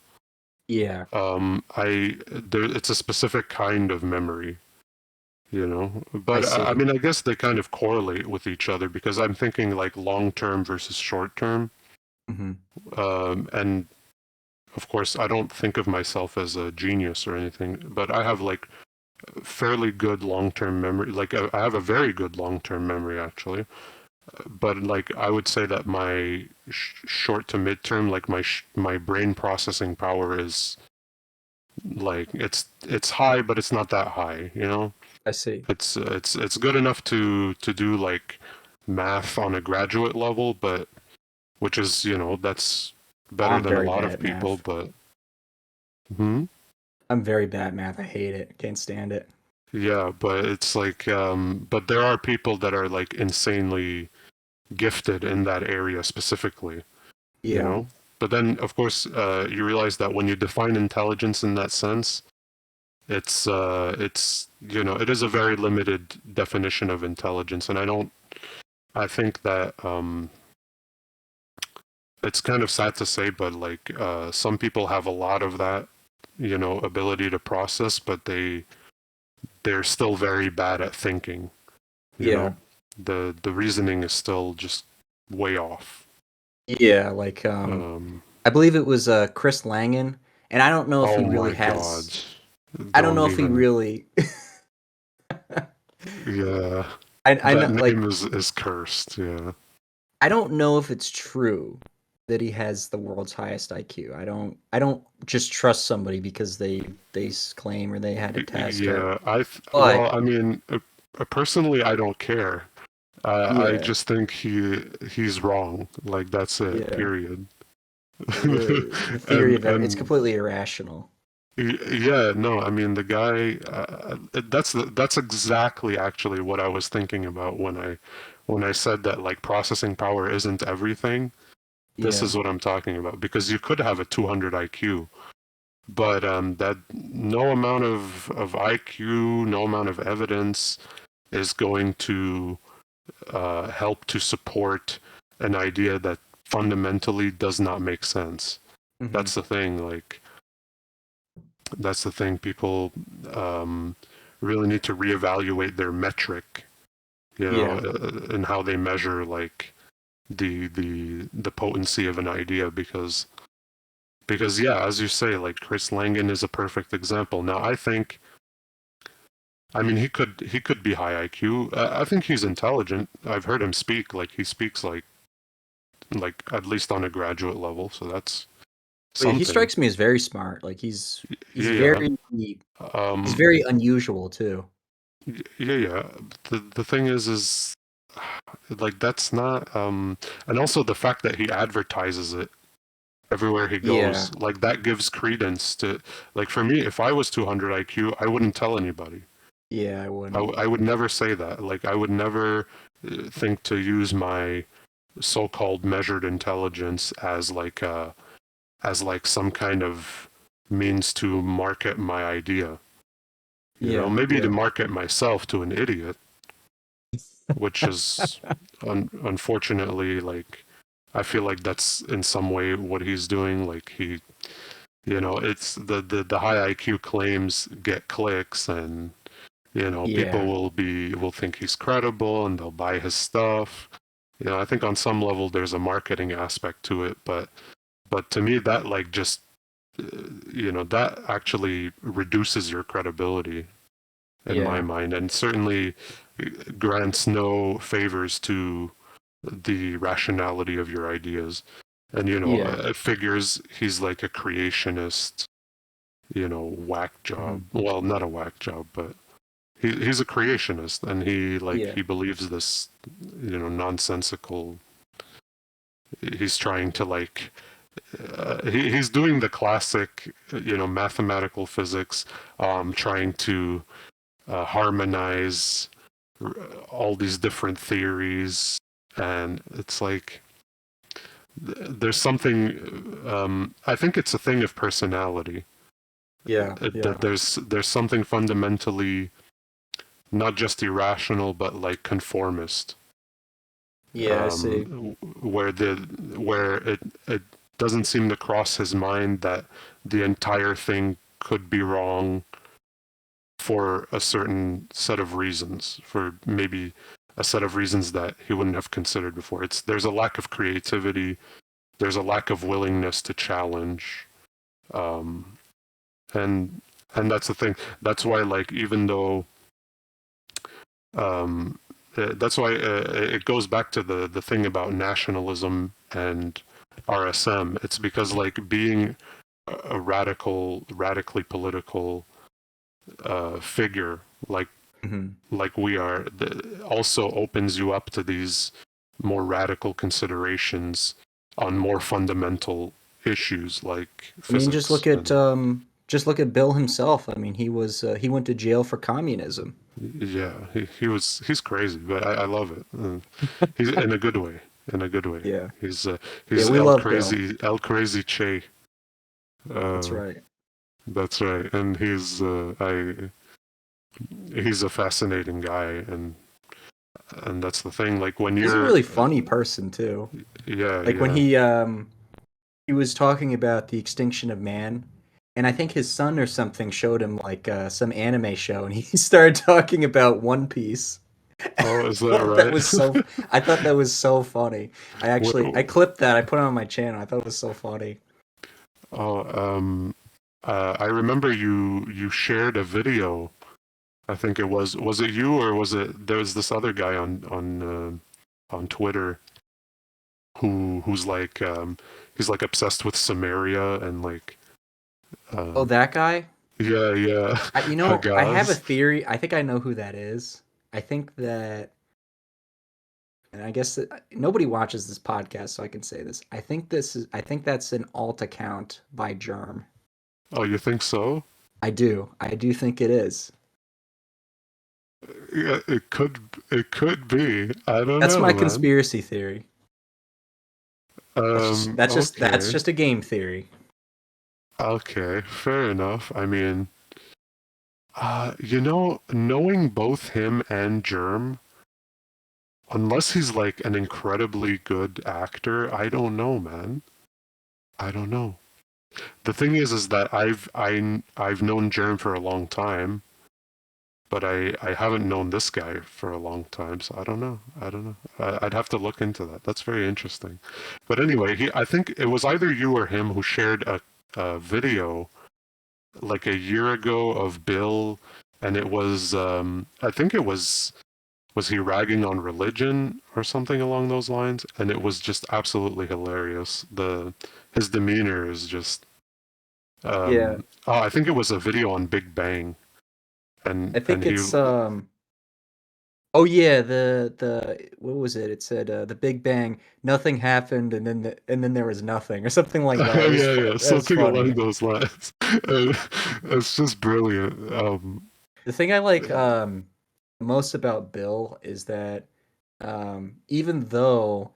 Yeah, It's a specific kind of memory, you know. I But I see. mean, I guess they kind of correlate with each other because I'm thinking like long term versus short term. Hmm. And of course, I don't think of myself as a genius or anything, but I have like fairly good long term memory. Like I have a very good long term memory actually. But like I would say that my short to mid term, like my brain processing power is like it's high, but it's not that high. You know, I see. it's good enough to do like math on a graduate level, but which is that's Oh, better I'm than a very lot bad of at people. math. But hmm I'm very bad at math. I hate it. Can't stand it. yeah, but it's like but there are people that are like insanely gifted in that area specifically. You Yeah. know. But then, of course, you realize that when you define intelligence in that sense, it's it is a very limited definition of intelligence, and I think that it's kind of sad to say, but like some people have a lot of that, ability to process, but they're still very bad at thinking. You Yeah. know, the reasoning is still just way off. Yeah. Like, Um, I believe it was Chris Langan, and I don't know if oh he really my God, has. I don't don't know if he even. really. Yeah, I that know, like, name is cursed. Yeah. I don't know if it's true that he has the world's highest IQ. I don't just trust somebody because they claim or they had a test or. Yeah, But I mean, personally, I don't care. I yeah, just think he's wrong. Like that's it. yeah. Period. The theory of it's And completely irrational. yeah, no, I mean the guy. That's exactly actually what I was thinking about when I said that like processing power isn't everything. This Yeah, is what I'm talking about because you could have a 200 IQ. But that no amount of IQ, no amount of evidence is going to help to support an idea that fundamentally does not make sense. hmm, That's the thing. Like that's the thing. People um, really need to reevaluate their metric, yeah, and how they measure like the potency of an idea because yeah, as you say, like Chris Langan is a perfect example. Now I mean, he could be high IQ. I think he's intelligent. I've heard him speak. Like he speaks like at least on a graduate level. So that's but yeah, he something. strikes me as very smart. Like he's Yeah, yeah. he's Um, very unusual too. yeah, yeah. The thing is like that's not. And also the fact that he advertises it everywhere he Yeah, goes, like that gives credence to. Like for me, if I was 200 IQ, I wouldn't tell anybody. yeah, I wouldn't. I would never say that. Like I would never think to use my so-called measured intelligence as like some kind of means to market my idea. Yeah, Maybe to yeah, market myself to an idiot, which is unfortunately like I feel like that's in some way what he's doing. Like it's the high IQ claims get clicks and people yeah, will think he's credible and they'll buy his stuff. I think on some level there's a marketing aspect to it, but to me that like just that actually reduces your credibility in my yeah, mind, and certainly grants no favors to the rationality of your ideas. And yeah. it figures he's like a creationist, whack job. Hmm. Well, not a whack job, but he's a creationist, and Yeah, he believes this, nonsensical. He's trying to like he's doing the classic, mathematical physics, trying to harmonize all these different theories, and it's like there's something. I think it's a thing of personality. Yeah, That yeah, there's something fundamentally not just irrational but like conformist, yeah. I see. where it doesn't seem to cross his mind that the entire thing could be wrong for a certain set of reasons, for maybe a set of reasons that he wouldn't have considered before. There's a lack of creativity, there's a lack of willingness to challenge, um, and that's the thing. That's why, like, even though that's why it goes back to the thing about nationalism and RSM. It's because like being a radically political figure, like Hmm. we are, also opens you up to these more radical considerations on more fundamental issues like I mean, physics. And just look at Bill himself. I mean, he went to jail for communism. yeah, he's crazy, but I love it. He's in a good way. In a good way. Yeah, He's yeah. he's We love Bill. El Crazy Che. That's Uh, right. that's right, and he's a fascinating guy, and that's the thing. Like when He's a you're, really funny person too. yeah, Like when yeah. he was talking about the extinction of man, and I think his son or something showed him like some anime show, and he started talking about One Piece. Oh, is that Thought that right? was so. I thought that was so funny. I What, clipped that. I put it on my channel. I thought it was so funny. oh, I remember you shared a video. I think it was it you or was it there was this other guy on Twitter who's like he's like obsessed with Samaria and like Oh, um that guy. yeah You know, I have a Hagaz. theory. I think I know who that is. I think that, and I guess that, nobody watches this podcast, so I can say this. I think that's an alt account by Germ. Oh, you think so? I do. I do think it is. Yeah, it could be. I don't That's know, my man. conspiracy theory. That's Okay. just a game theory. Okay, fair enough. I mean, you know, knowing both him and Germ, unless he's like an incredibly good actor, I don't know, man. I don't know. The thing is that I've known Germ for a long time, but I haven't known this guy for a long time, so I don't know. I don't know. I'd have to look into that. That's very interesting. But anyway, I think it was either you or him who shared a video like a year ago of Bill, and it was I think it was he ragging on religion or something along those lines, and it was just absolutely hilarious. The his demeanor is just Yeah, oh, I think it was a video on Big Bang, I and think he it's oh yeah, the what was it? It said the Big Bang, nothing happened, and then there was nothing or something like that. oh yeah, yeah, That was something along funny. those lines. It's just brilliant. The thing I like most about Bill is that even though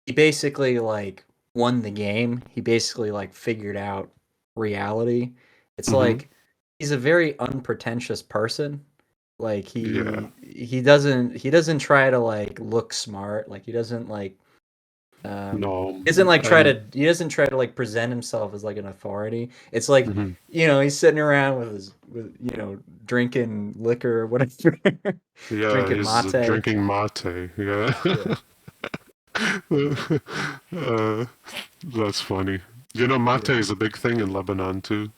he basically like won the game, he basically like figured out reality. It's hmm like he's a very unpretentious person. Like Yeah, he doesn't try to like look smart. Like he doesn't like no, isn't like try and to he doesn't try to like present himself as like an authority. It's like, mhm. you know, he's sitting around with his with you know drinking liquor or whatever, Yeah, drinking he's mate. drinking mate. Yeah. Yeah, uh, that's funny. You know, mate yeah, is a big thing in Lebanon too.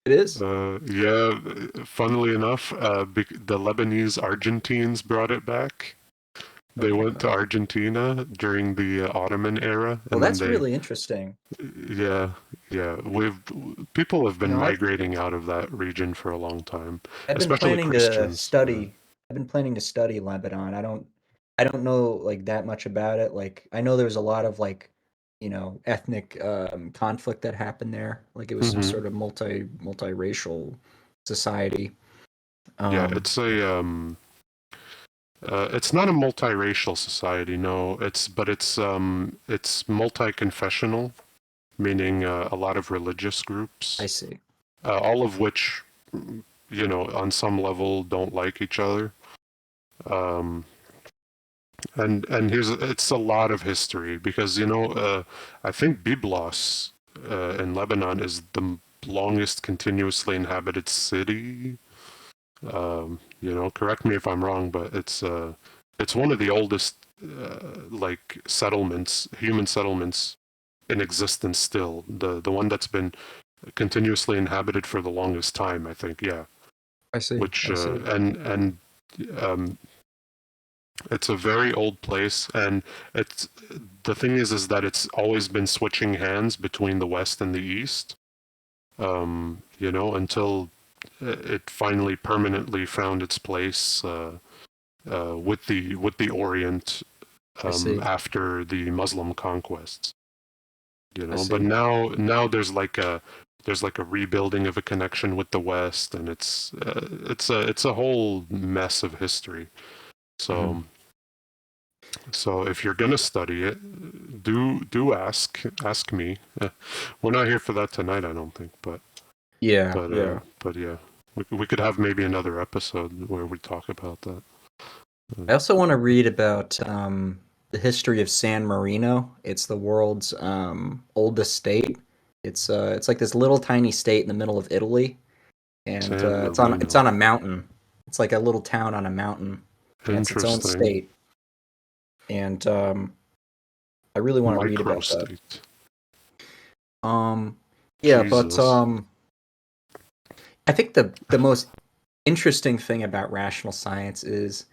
it is. Yeah, funnily enough, the Lebanese Argentines brought it back. Oh They my went to god. Argentina during the Ottoman era, Well, and then that's really interesting. yeah, yeah, people have You been know, migrating out of that region for a long time, I've been especially planning to Christians. study. I've been planning to study Lebanon. I don't know like that much about it. Like I know there's a lot of like, you know, ethnic conflict that happened there. Like it was some hmm sort of multiracial society. Yeah, Um, it's not a multiracial society, no. It's multi-confessional, meaning a lot of religious I groups. see. all of which, on some level don't like each other. Um, and it's a lot of history because I think Byblos in Lebanon is the longest continuously inhabited city. Correct me if I'm wrong, but it's one of the oldest like settlements, human settlements in existence still. The one that's been continuously inhabited for the longest time, I think. Yeah, I see. which I see. and um, it's a very old place, and it's the thing is that it's always been switching hands between the West and the East. Until it finally permanently found its place with the Orient I see. after the Muslim conquests. I But see. now there's like a rebuilding of a connection with the West, and it's a whole mess of history. Hmm. So if you're gonna study it, do ask me. We're not here for that tonight, I don't think, but Yeah. but uh Yeah. but yeah, we could have maybe another episode where we talk about that. I also want to read about the history of San Marino. It's the world's oldest state. It's like this little tiny state in the middle of Italy, and San it's on Marino, a mountain. It's like a little town on a mountain, and it's its own interesting. state. And I really want to read about that. Microstate. Um, yeah, but Jesus. I think the most interesting thing about rational science is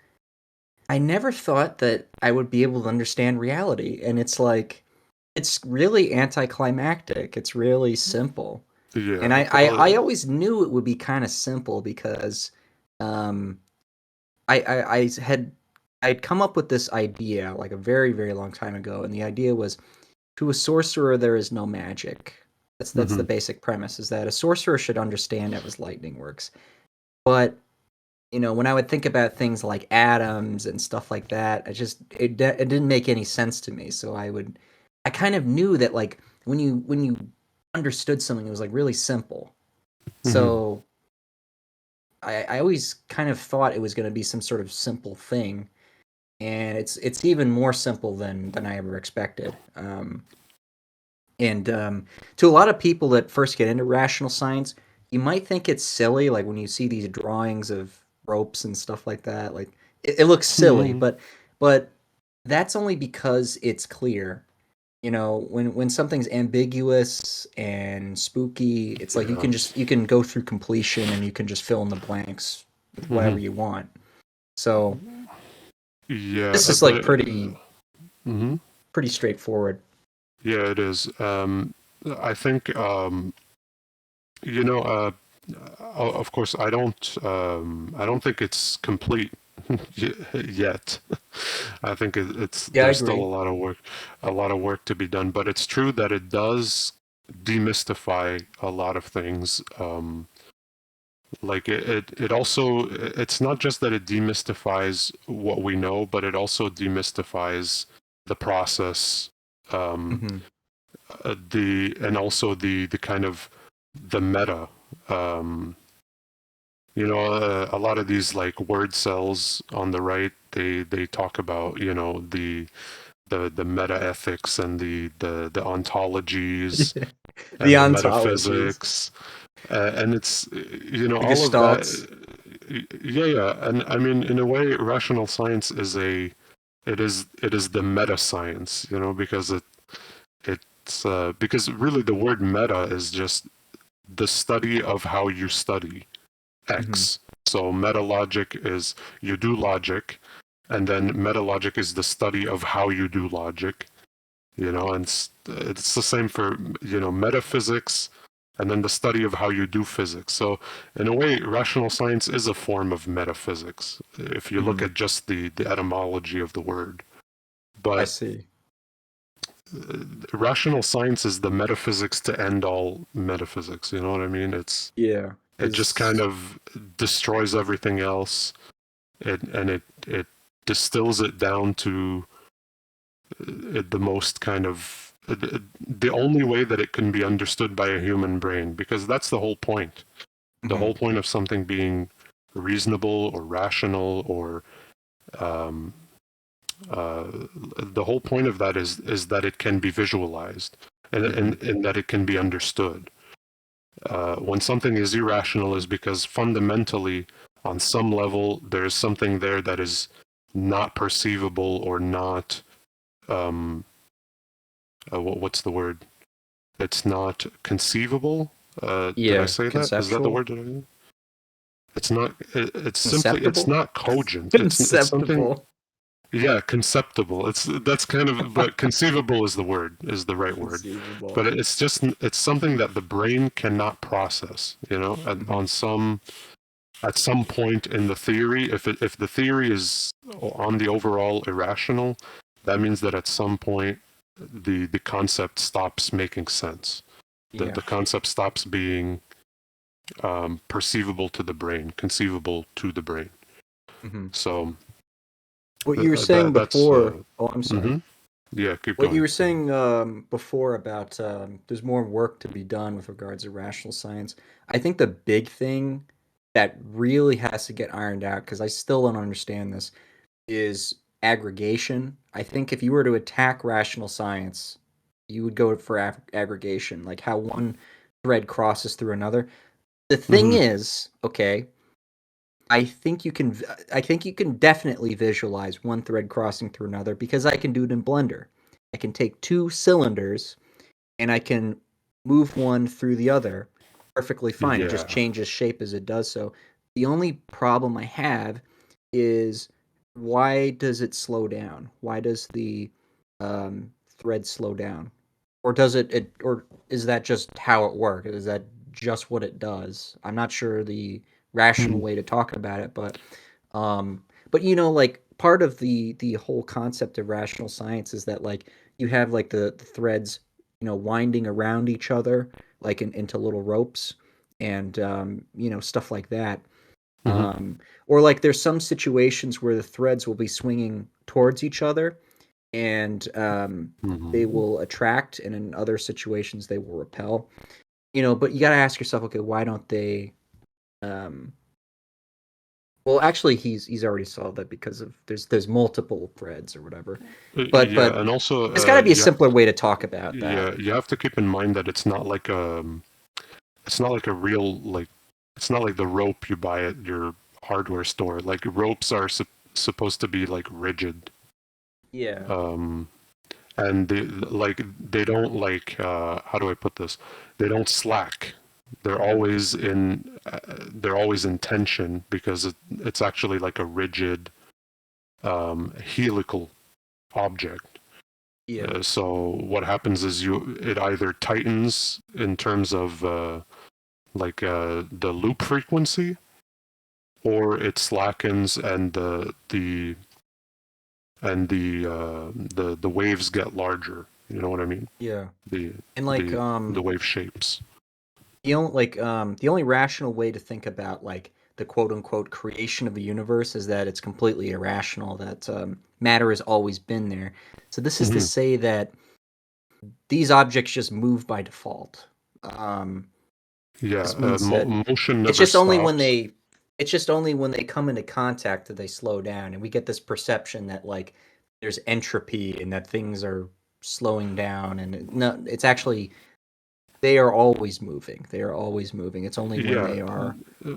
I never thought that I would be able to understand reality, and it's like it's really anticlimactic. It's really simple, and Yeah. I always knew it would be kind of simple because um, I had I'd come up with this idea like a very very long time ago, and the idea was to a sorcerer there is no magic. That's the Mhm. basic premise, is that a sorcerer should understand how his lightning works. But when I would think about things like atoms and stuff like that, it didn't make any sense to me. So I kind of knew that like when you understood something, it was like really simple. Mhm. So I always kind of thought it was going to be some sort of simple thing, and it's even more simple than I ever expected. And to a lot of people that first get into rational science, you might think it's silly, like when you see these drawings of ropes and stuff like that. Like it looks silly, Mhm. but that's only because it's clear. When something's ambiguous and spooky, it's like Yeah. you can go through completion and you can just fill in the blanks with whatever Mhm. you want. So Yeah, this is like but mhm. pretty straightforward. Yeah, it is. I think you know. Of course, I don't think it's complete yet. I think Yeah, I there's still agree. a lot of work to be done. But it's true that it does demystify a lot of things. Like it also, it's not just that it demystifies what we know, but it also demystifies the process, um, Hmm. and also the kind of the meta. Um, a lot of these like word cells on the right, they talk about the meta ethics and the ontologies The and the ontologies, metaphysics, and it's the all of that. gestalts. Yeah, yeah, and I mean, in a way, rational science it is the meta science, because because really the word meta is just the study of how you study Hmm. X. So meta logic is you do logic, and then meta logic is the study of how you do logic. And it's the same for metaphysics, and then the study of how you do physics. So in a way, rational science is a form of metaphysics if you look Hmm. at just the etymology of the word. I But see. rational science is the metaphysics to end all metaphysics. You know what I mean? Yeah, It just kind because of destroys everything else. It distills it down to the most kind of the only way that it can be understood by a human brain, because that's the whole point. The Mm-hmm. whole point of something being reasonable or rational or um, the whole point of that is that it can be visualized and that it can be understood. When something is irrational is because fundamentally, on some level, there's something there that is not perceivable or not. What's the word? It's not conceivable. Did I Yeah, say that? Is that the conceptual, word? It's not. It's simply. It's conceptible, not cogent. It's something. conceptible, Yeah, conceptible. That's kind of. But conceivable is the word. Is the right word. conceivable. But it's just. It's something that the brain cannot process. You know, Mm-hmm. on some. At some point in the theory, if the theory is on the overall irrational, that means that at some point the concept stops making sense. The Yeah. the concept stops being perceivable to the brain, conceivable to the brain. Mm-hmm. So What you were saying that's before. Oh, I'm sorry. mm-hmm. Yeah. Keep What you going. were saying before about there's more work to be done with regards to rational science. I think the big thing that really has to get ironed out, because I still don't understand this, is aggregation. I think if you were to attack rational science, you would go for aggregation, like how one thread crosses through another. The thing Mm-hmm. is, okay, I think you can I think you can definitely visualize one thread crossing through another because I can do it in Blender. I can take two cylinders and I can move one through the other perfectly fine. It just Yeah. changes shape as it does so. The only problem I have is why does it slow down? Why does the thread slow down? Or does or is that just how it works? Is that just what it does? I'm not sure the rational Mm-hmm. way to talk about it, but like part of the whole concept of rational science is that like you have like the threads, winding around each other like into little ropes and stuff like that. Mm-hmm. Or like there's some situations where the threads will be swinging towards each other and they Mm-hmm. will attract, and in other situations they will repel. But you got to ask yourself, okay, why don't they? Um, well, actually, he's already solved that because of there's multiple threads or whatever. But Yeah, and also there's got to be a simpler way to talk about that. you have to keep in mind that it's not like a real like it's not like the rope you buy at your hardware store. Like ropes are supposed to be like rigid. Yeah. Um and they don't like how do I put this? They don't slack. They're Hmm. always in they're always in tension because it's actually like a rigid helical object. Yeah. So what happens is it either tightens in terms of the loop frequency, or it slackens and the waves get larger. You know what I mean? Yeah. The And like the wave shapes. the only rational way to think about like the quote unquote creation of the universe is that it's completely irrational, that matter has always been there. So this is to Hmm. say that these objects just move by default. Um, Yeah, this means that motion it's never just only when stops. they it's just only when they come into contact that they slow down, and we get this perception that like there's entropy and that things are slowing down, and no, it's actually they are always moving. They are always moving. It's only when Yeah. they are.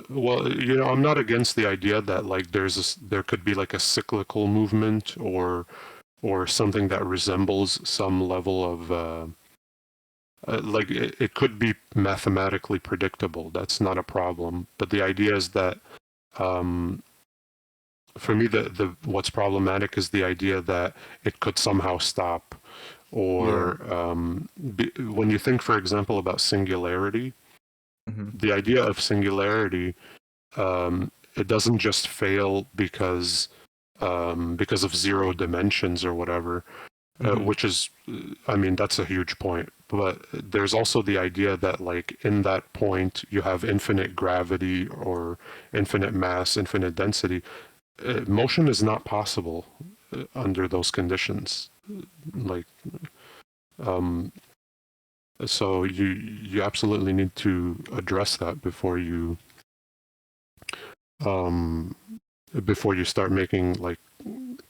Well, I'm not against the idea that like there could be like a cyclical movement or something that resembles some level of like it could be mathematically predictable. That's not a problem. But the idea is that um, for me, the what's problematic is the idea that it could somehow stop. Yeah. Or when you think, for example, about singularity, Hmm. the idea of singularity, it doesn't just fail because of zero dimensions or whatever. Hmm. Which is, I mean, that's a huge point. But there's also the idea that, like, in that point, you have infinite gravity or infinite mass, infinite density. Motion is not possible under those conditions. Like, Um, so you absolutely need to address that um, before you start making like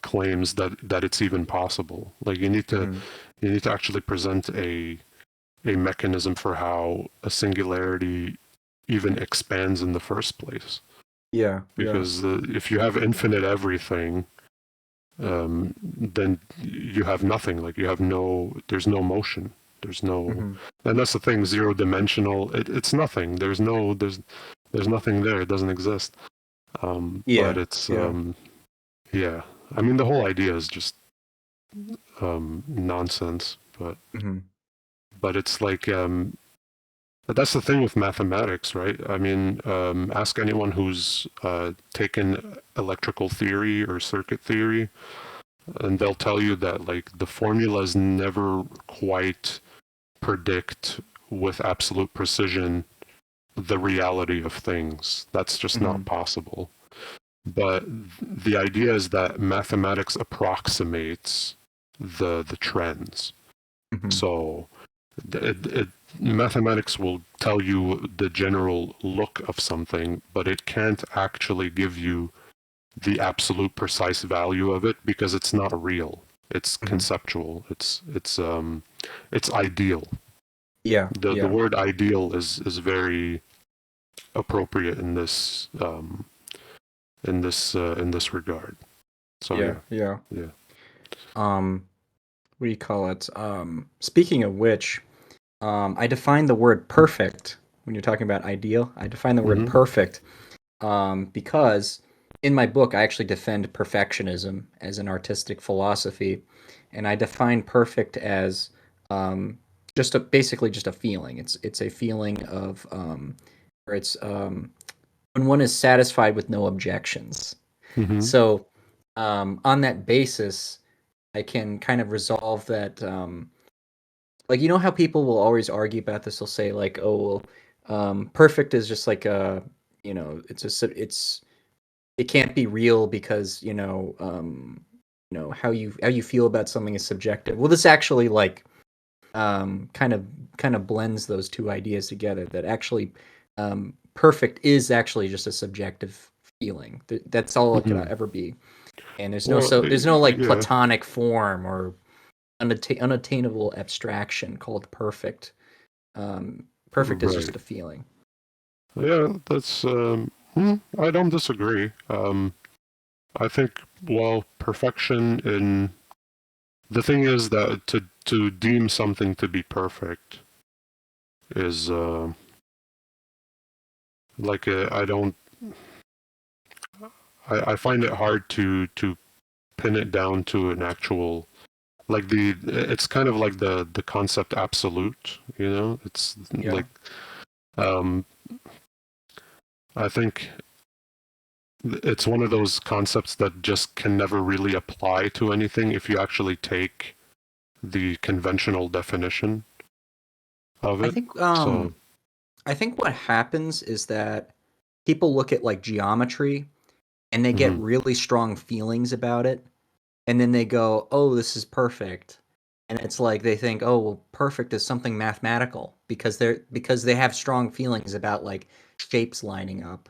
claims that it's even possible. Like you need to actually present a mechanism for how a singularity even expands in the first place. Yeah, yeah. Because if you have infinite everything, then you have nothing. Like you have there's no motion. There's no, Hmm. and that's the thing. Zero dimensional. It's nothing. There's nothing there. It doesn't exist. But Yeah, it's yeah. yeah. I mean, the whole idea is just nonsense. Hmm. But it's like but that's the thing with mathematics, right? I mean, ask anyone who's taken electrical theory or circuit theory, and they'll tell you that like the formulas never quite predict with absolute precision the reality of things. That's just not Hmm. possible. But the idea is that mathematics approximates the trends. Hmm. So mathematics will tell you the general look of something, but it can't actually give you the absolute precise value of it because it's not real. It's Hmm. conceptual. It's ideal. Yeah, The yeah, word ideal is very appropriate in this regard. So yeah, yeah, yeah. yeah. What do you call it? Speaking of which, I define the word perfect when you're talking about ideal. I define the word Mm-hmm. perfect because in my book I actually defend perfectionism as an artistic philosophy, and I define perfect as basically just a feeling. It's a feeling of where it's when one is satisfied with no objections. Mm-hmm. So on that basis, I can kind of resolve that. Like you know how people will always argue about this. They'll say like, "Oh, well, perfect is just like a, it can't be real because how you feel about something is subjective." Well, this actually like kind of blends those two ideas together. That actually, perfect is actually just a subjective feeling. That's all it could Mm-hmm. ever be. And Well, there's no like yeah, platonic form or unattainable abstraction called perfect. Perfect is right. just a feeling. Yeah, that's. I don't disagree. I think, well, perfection in the thing is that to deem something to be perfect is like I don't. I find it hard to pin it down to an actual like the. It's kind of like the concept absolute. You know, it's Yeah. like um. I think it's one of those concepts that just can never really apply to anything if you actually take the conventional definition of I it. think So, I think what happens is that people look at like geometry and they get mhm, really strong feelings about it, and then they go, "Oh, this is perfect." And it's like they think, "Oh, well, perfect is something mathematical because they have strong feelings about like shapes lining up."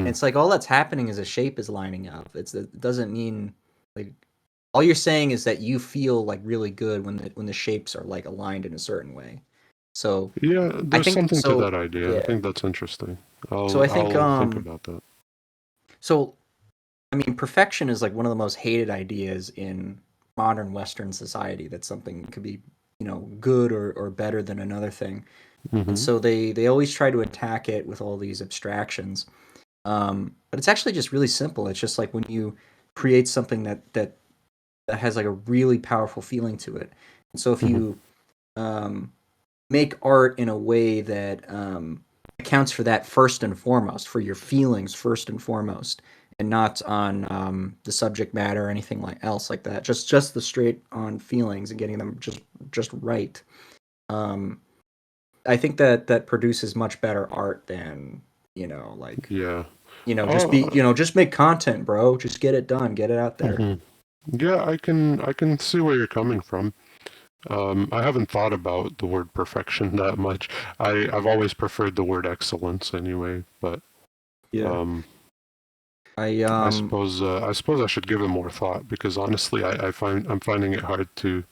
And mhm. it's like all that's happening is a shape is lining up. It doesn't mean like all you're saying is that you feel like really good when the shapes are like aligned in a certain way. So Yeah, I there's think something to so. that idea. I Yeah. think that's interesting. So I think I'll think about that. so I mean perfection is like one of the most hated ideas in modern Western society. That something could be good or better than another thing, and Hmm. so they always try to attack it with all these abstractions. But it's actually just really simple. It's just like when you create something that has like a really powerful feeling to it. And so if Hmm. you um, make art in a way that accounts for that first and foremost, for your feelings first and foremost, and not on the subject matter or anything like else like that. Just the straight on feelings and getting them just right. Um, I think that produces much better art than like Yeah. just be Oh, just make content, bro. Just get it done, get it out there. hmm. Yeah, I can see where you're coming from. I haven't thought about the word perfection that much. I've always preferred the word excellence anyway, but Yeah. um, I I suppose I should give it more thought because honestly, I'm finding it hard to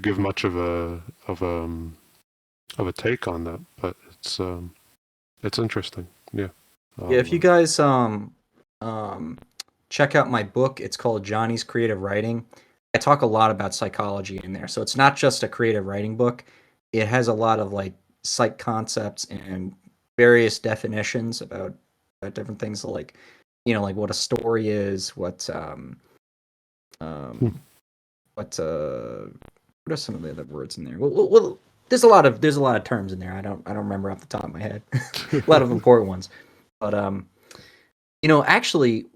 give much of a take on that. But it's interesting. Yeah. Yeah, if you I'll, guys um check out my book, it's called Johnny's Creative Writing. I talk a lot about psychology in there. So it's not just a creative writing book. It has a lot of like psych concepts and various definitions about different things like like what a story is, hmm. um what are some of the other words in there? Well, there's a lot of terms in there. I don't remember off the top of my head. A lot of important ones. But actually,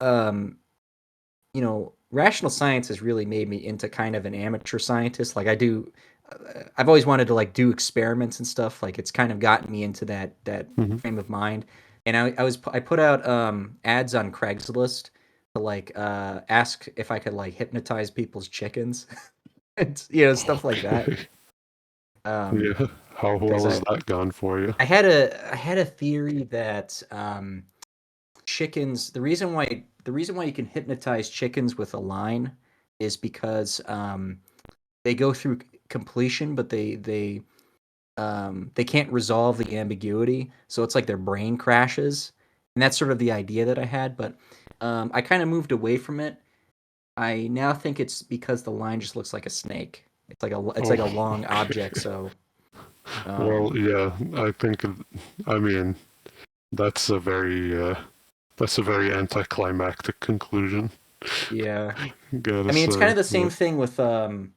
um, rational science has really made me into kind of an amateur scientist. Like I've always wanted to like do experiments and stuff. Like it's kind of gotten me into that Mhm. frame of mind. And I put out ads on Craigslist to like ask if I could like hypnotize people's chickens, and stuff like that. Okay. Um, Yeah. How because well has that gone for you? I had a theory that chickens the reason why you can hypnotize chickens with a line is because they go through completion, but they can't resolve the ambiguity, so it's like their brain crashes, and that's sort of the idea that I had. But I kind of moved away from it. I now think it's because the line just looks like a snake. It's like a Oh, long okay. object. So Well, um, yeah, I mean, that's a very anticlimactic conclusion. yeah, Gotta I mean it's kind say, of the same but thing with when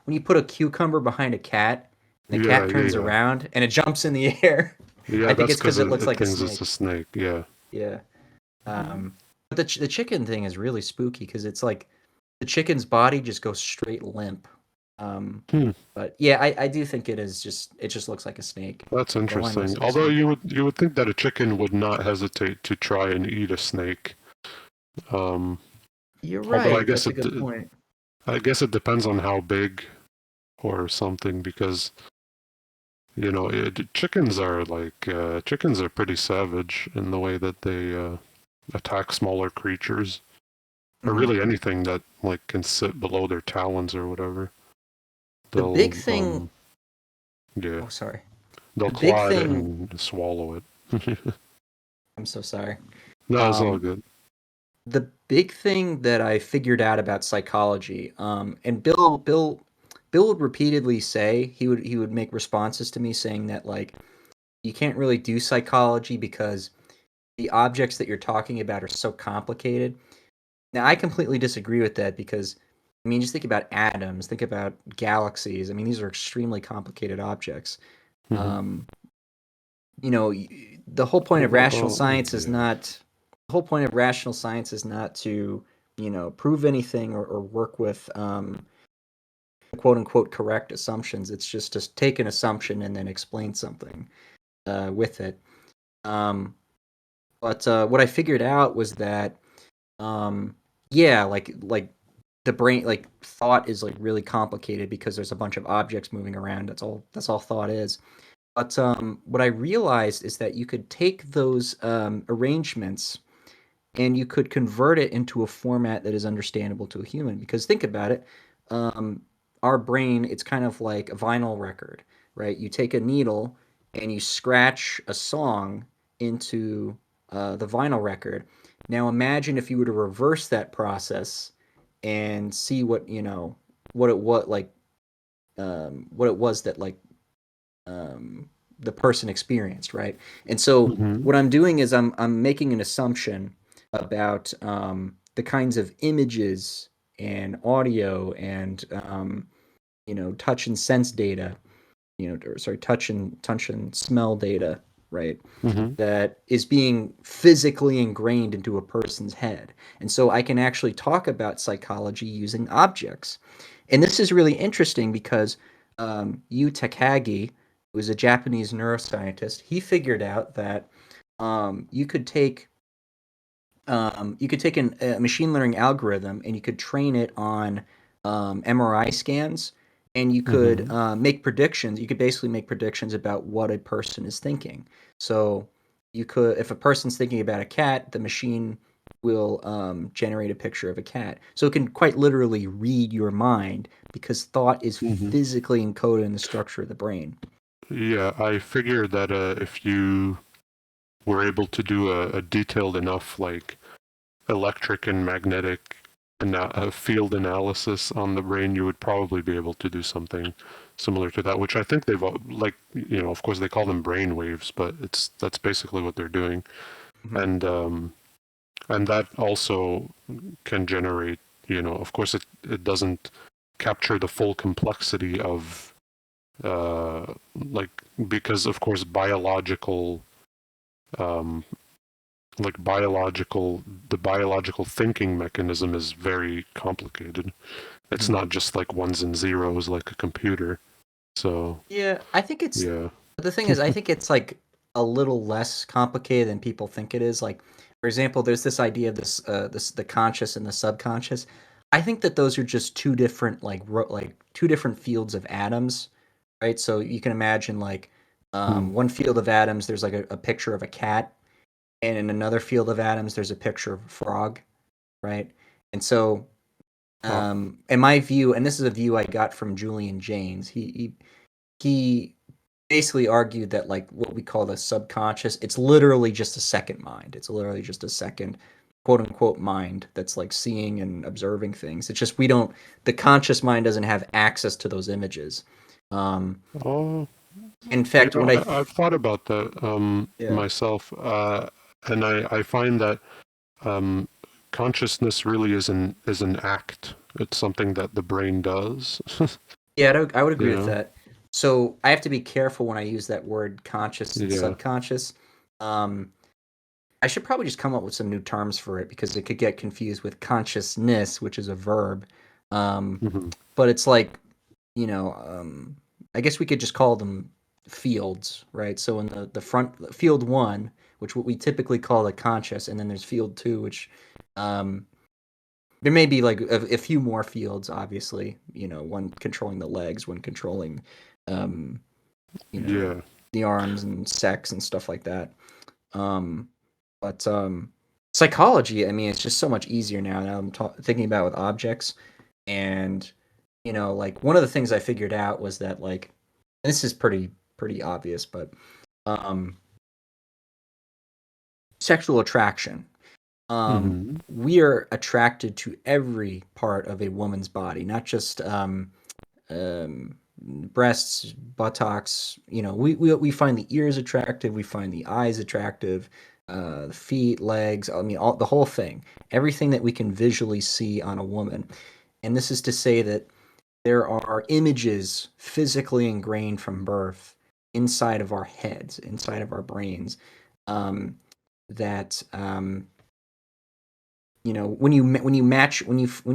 you put a cucumber behind a cat and the yeah, cat yeah, turns yeah, around and it jumps in the air. I yeah. think That's it's because because it looks it like a thinks it's a snake. snake. Yeah. Yeah. But the chicken thing is really spooky because it's like the chicken's body just goes straight limp. Um, Hmm. but yeah, I do think it just looks like a snake. That's The line interesting. looks like a Although snake. you would think that a chicken would not hesitate to try and eat a snake. Um, You're although right. That's a good point. I guess it depends on how big or something because chickens are pretty savage in the way that they attack smaller creatures or Hmm. really anything that like can sit below their talons or whatever. The They'll big thing. yeah, Oh, sorry. they'll The big claw at it thing. and swallow it. I'm so sorry. No, it's all Um, good. the big thing that I figured out about psychology, and Bill would repeatedly say he would make responses to me saying that like you can't really do psychology because the objects that you're talking about are so complicated. Now I completely disagree with that because I mean just think about atoms, think about galaxies. I mean these are extremely complicated objects. Hmm. Um, the whole point of rational Well, science is yeah. not the whole point of rational science is not to prove anything or work with quote unquote correct assumptions. It's just to take an assumption and then explain something with it. um, but what I figured out was that yeah, like the brain, like thought is like really complicated because there's a bunch of objects moving around. That's all thought is. But what I realized is that you could take those arrangements and you could convert it into a format that is understandable to a human. Because think about it, um, our brain, it's kind of like a vinyl record, right? You take a needle and you scratch a song into the vinyl record. Now imagine if you were to reverse that process and see what it was that like um, the person experienced, right? And so Hmm. what I'm doing is I'm making an assumption about the kinds of images and audio and touch and sense data, or sorry, touch and smell data, right? Hmm. That is being physically ingrained into a person's head. And so I can actually talk about psychology using objects. And this is really interesting because Yu Takagi, who was a Japanese neuroscientist, he figured out that um, you could take a machine learning algorithm and you could train it on MRI scans, and you could Mm-hmm. make predictions. You could basically make predictions about what a person is thinking. So you could, if a person's thinking about a cat, the machine will generate a picture of a cat. So it can quite literally read your mind because thought is Mm-hmm. physically encoded in the structure of the brain. Yeah, I figured that if you were able to do a detailed enough like electric and magnetic field analysis on the brain, you would probably be able to do something similar to that. Which I think they've like of course they call them brain waves, but that's basically what they're doing, Mhm. and that also can generate of course it doesn't capture the full complexity of like because of course um, the biological thinking mechanism is very complicated. It's Mhm. not just like ones and zeros like a computer. So Yeah, I think it's yeah. the thing is I think it's like a little less complicated than people think it is. Like for example, there's this idea of this the conscious and the subconscious. I think that those are just two different like two different fields of atoms, right? So you can imagine like Hmm. one field of atoms there's like a picture of a cat, and in another field of atoms there's a picture of a frog, right? And so Oh, in my view, and this is a view I got from Julian Jaynes, he basically argued that like what we call the subconscious, it's literally just a second mind. It's literally just a second quote unquote mind that's like seeing and observing things. It's just we don't the conscious mind doesn't have access to those images. Um, oh, in fact, what I've thought about that yeah. myself, and I find that um, consciousness really is an act. It's something that the brain does. Yeah, I would you agree with know? that. So I have to be careful when I use that word conscious and Yeah. subconscious. Um, I should probably just come up with some new terms for it because it could get confused with consciousness, which is a verb. Um, Hmm. but it's like, I guess we could just call them fields, right? So in the front field one, which what we typically call the conscious, and then there's field two, which um, there may be like a few more fields, obviously. One controlling the legs, one controlling, um, you know, Yeah. the arms and sex and stuff like that. Um, but psychology, I mean, it's just so much easier now. Now I'm thinking about with objects, and like one of the things I figured out was that like, and this is pretty obvious, but um, sexual attraction. Hmm. We are attracted to every part of a woman's body, not just breasts, buttocks. We find the ears attractive, we find the eyes attractive, the feet, legs. I mean, the whole thing, everything that we can visually see on a woman. And this is to say that there are images physically ingrained from birth inside of our heads, inside of our brains, um, that when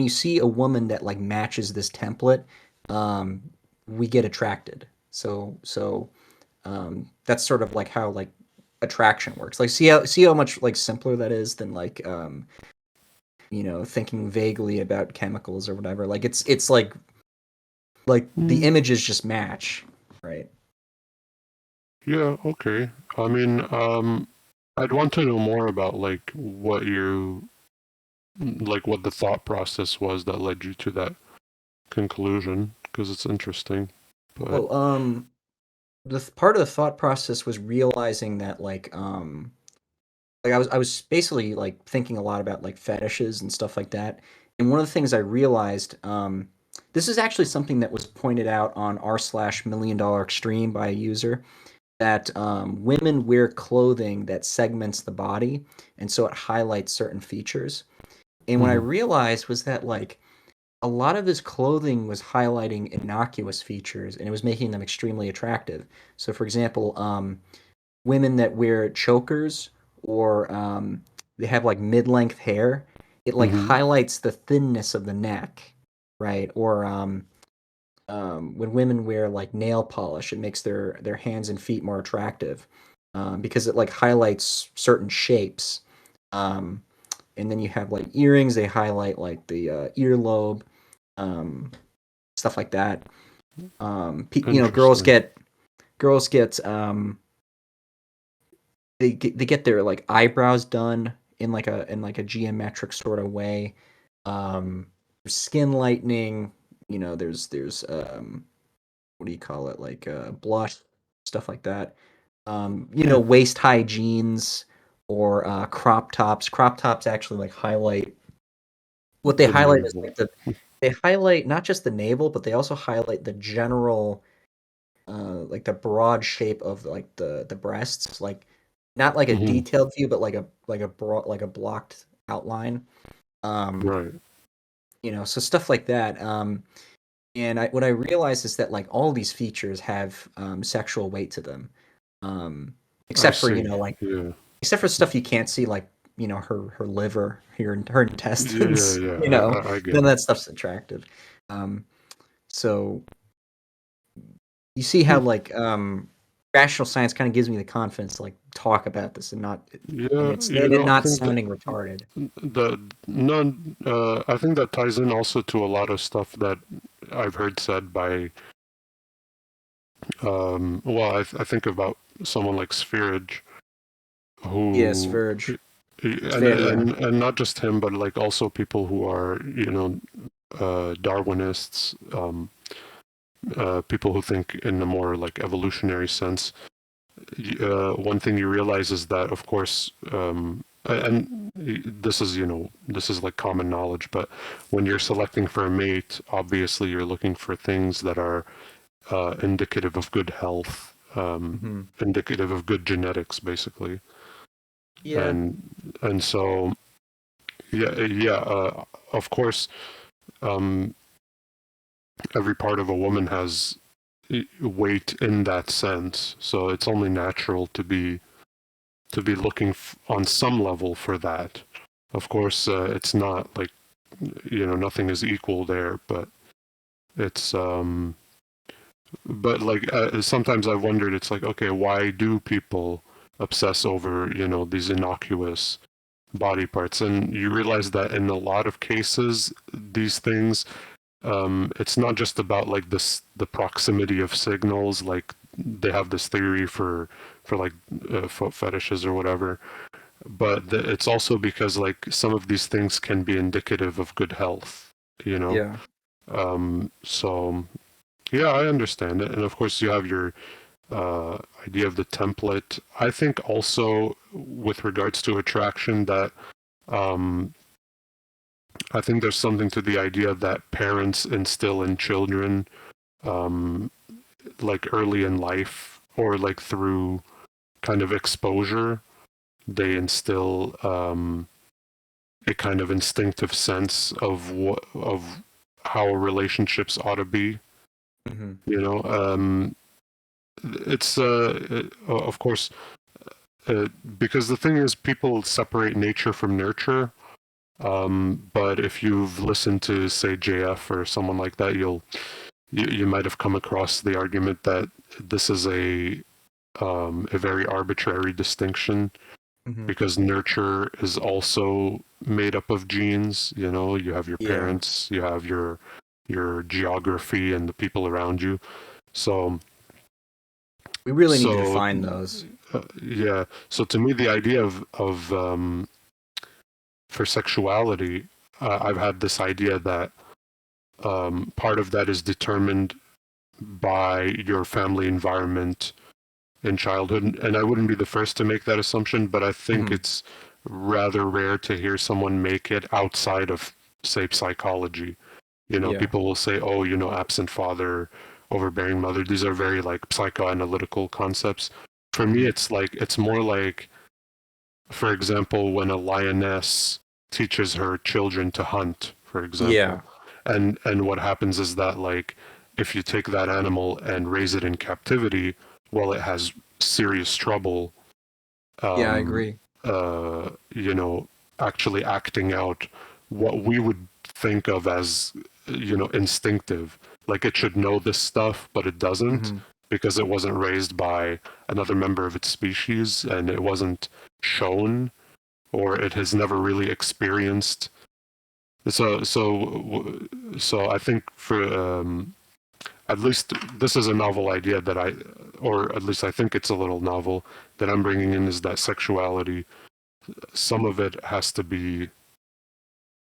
you see a woman that like matches this template, um, we get attracted. So that's sort of like how like attraction works. Like see how much like simpler that is than like thinking vaguely about chemicals or whatever. Like it's like the Mm, images just match, right? yeah, okay. I mean, I'd want to know more about what the thought process was that led you to that conclusion, because it's interesting. But Well, part of the thought process was realizing that like I was basically like thinking a lot about like fetishes and stuff like that. And one of the things I realized, this is actually something that was pointed out on r/$1,000,000 extreme by a user, that women wear clothing that segments the body, and so it highlights certain features. And what I mhm, realized was that like a lot of his clothing was highlighting innocuous features, and it was making them extremely attractive. So, for example, women that wear chokers, or they have like mid-length hair, it like mhm, highlights the thinness of the neck, right? Or when women wear like nail polish, it makes their hands and feet more attractive, because it like highlights certain shapes. Um, and then you have like earrings; they highlight like the earlobe. um, stuff like that. Girls Interesting. get they get their like eyebrows done in like a geometric sort of way. Skin lightening. There's what do you call it, like blush, stuff like that. Hmm. Waist hygienes or crop tops. Crop tops actually like highlight what they The highlight is navel. like they highlight not just the navel, but they also highlight the general like the broad shape of like the breasts, like not like a Hmm. detailed view, but like a broad like a blocked outline. Um, Right. so stuff like that. And what I realized is that like all these features have sexual weight to them, um, I except for see. Yeah. except for stuff you can't see, like her liver, her Yeah. intestines. Yeah. I get None of it. that stuff's attractive. Um, so you see how Hmm. like rational science kind of gives me the confidence to like talk about this and not and Yeah. it's and it I not think that sounding retarded. the none. I think that ties in also to a lot of stuff that I've heard said by. Well, I think about someone like Spherage, Yes, who, Verge. Yeah. and not just him, but like also people who are Darwinists, people who think in a more like evolutionary sense. One thing you realize is that, of course, and this is like common knowledge, but when you're selecting for a mate, obviously you're looking for things that are indicative of good health, Hmm. indicative of good genetics, basically, Yeah. and so of course, um, every part of a woman has weight in that sense, so it's only natural to be looking on some level for that. Of course, it's not like nothing is equal there, but it's but like sometimes I've wondered, it's like, okay, why do people obsess over these innocuous body parts? And you realize that in a lot of cases, these things, it's not just about like the proximity of signals. Like they have this theory for like foot fetishes or whatever, but it's also because like some of these things can be indicative of good health, you know. Yeah. So yeah, I understand it, and of course you have your idea of the template. I think also with regards to attraction that um, I think there's something to the idea that parents instill in children, um, like early in life or like through kind of exposure, they instill a kind of instinctive sense of how relationships ought to be. Hmm. You know, it's of course because the thing is, people separate nature from nurture. But if you've listened to, say, JF or someone like that, you might have come across the argument that this is a very arbitrary distinction Hmm. because nurture is also made up of genes. You have your Yeah. parents, you have your geography and the people around you. So We really need to so define those. yeah. So to me, the idea of for sexuality, I've had this idea that part of that is determined by your family environment in childhood, and I wouldn't be the first to make that assumption, but I think Hmm. it's rather rare to hear someone make it outside of, say, psychology. Yeah. People will say, oh, absent father, overbearing mother. These are very like psychoanalytical concepts. For me, Hmm. it's more like, for example, when a lioness teaches her children to hunt, for Yeah. example, and what happens is that like if you take that animal and raise it in captivity, well, it has serious trouble, Yeah, I um, agree. uh, you know, actually acting out what we would think of as, instinctive. Like it should know this stuff, but it doesn't Hmm. because it wasn't raised by another member of its species and it wasn't shown or it has never really experienced so I think for at least this is a novel idea that or at least I think it's a little novel that I'm bringing in, is that sexuality, some of it has to be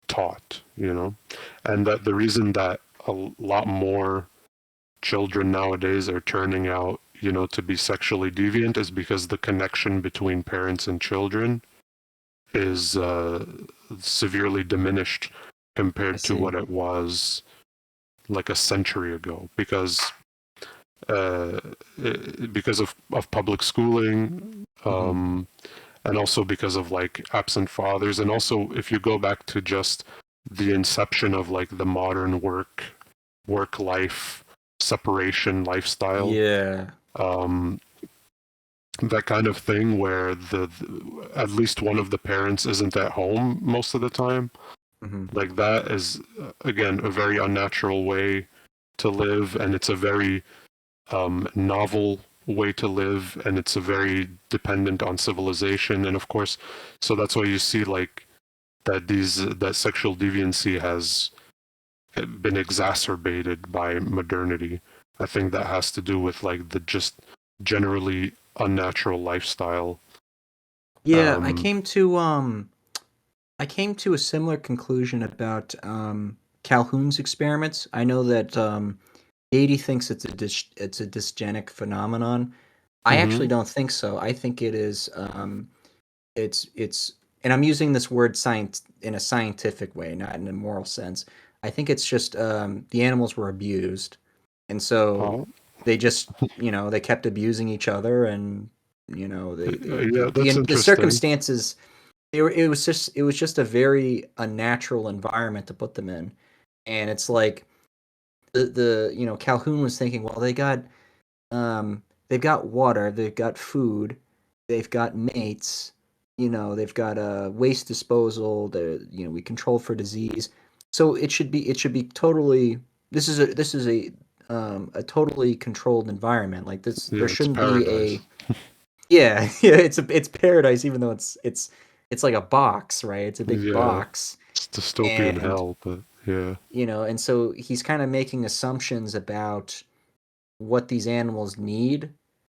taught, and that the reason that a lot more children nowadays are turning out, to be sexually deviant is because the connection between parents and children is severely diminished I compared to see. what it was like a century ago, uh, because of public schooling, Hmm. and also because of like absent fathers, and also if you go back to just the inception of like the modern work life separation lifestyle, Yeah. um, that kind of thing where the at least one of the parents isn't at home most of the time, Hmm. like that is again a very unnatural way to live, and it's a very novel way to live, and it's a very dependent on civilization, and of course, so that's why you see like that sexual deviancy has been exacerbated by modernity. I think that has to do with like the just generally unnatural lifestyle. Yeah, Um, I came to a similar conclusion about Calhoun's experiments. I know that Gaede thinks it's a dysgenic phenomenon. I actually mhm. don't think so. I think it is it's and I'm using this word science in a scientific way, not in a moral sense. I think it's just the animals were abused, and so uh, they just they kept abusing each other, and yeah, that's the interesting. circumstances it was just a very unnatural environment to put them in, and it's like Calhoun was thinking, well, they've got water, they've got food, they've got mates, they've got waste disposal. We control for disease, so it should be totally. This is a totally controlled environment. Like this, there Yeah, it's shouldn't be paradise. a yeah yeah. It's paradise, even though it's like a box, right? It's a big Yeah, box, it's dystopian and hell, but yeah. and so he's kind of making assumptions about what these animals need,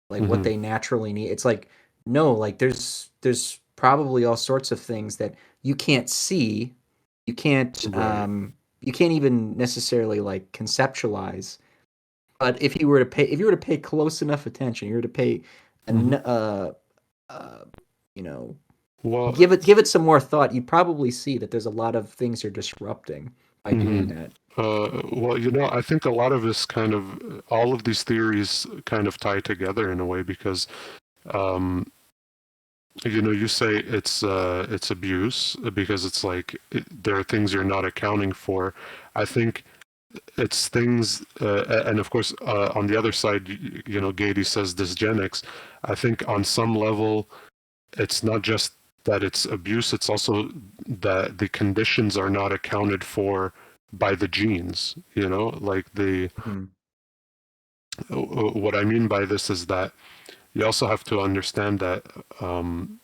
like what Hmm. they naturally need. It's like no, like there's probably all sorts of things that you can't see, you can't Right. you can't even necessarily like conceptualize. But if you were to pay close enough attention, you were to pay an Hmm. uh you know Well, give it some more thought, you'd probably see that there's a lot of things you're disrupting by doing mhm. that. Well, I think a lot of this kind of all of these theories kind of tie together in a way because, um, you say it's abuse because it's like there are things you're not accounting for. I think it's things, and of course, on the other side, Gaede says dysgenics. I think on some level, it's not just that it's abuse; it's also that the conditions are not accounted for by the genes. Like Mhm. what I mean by this is that you also have to understand that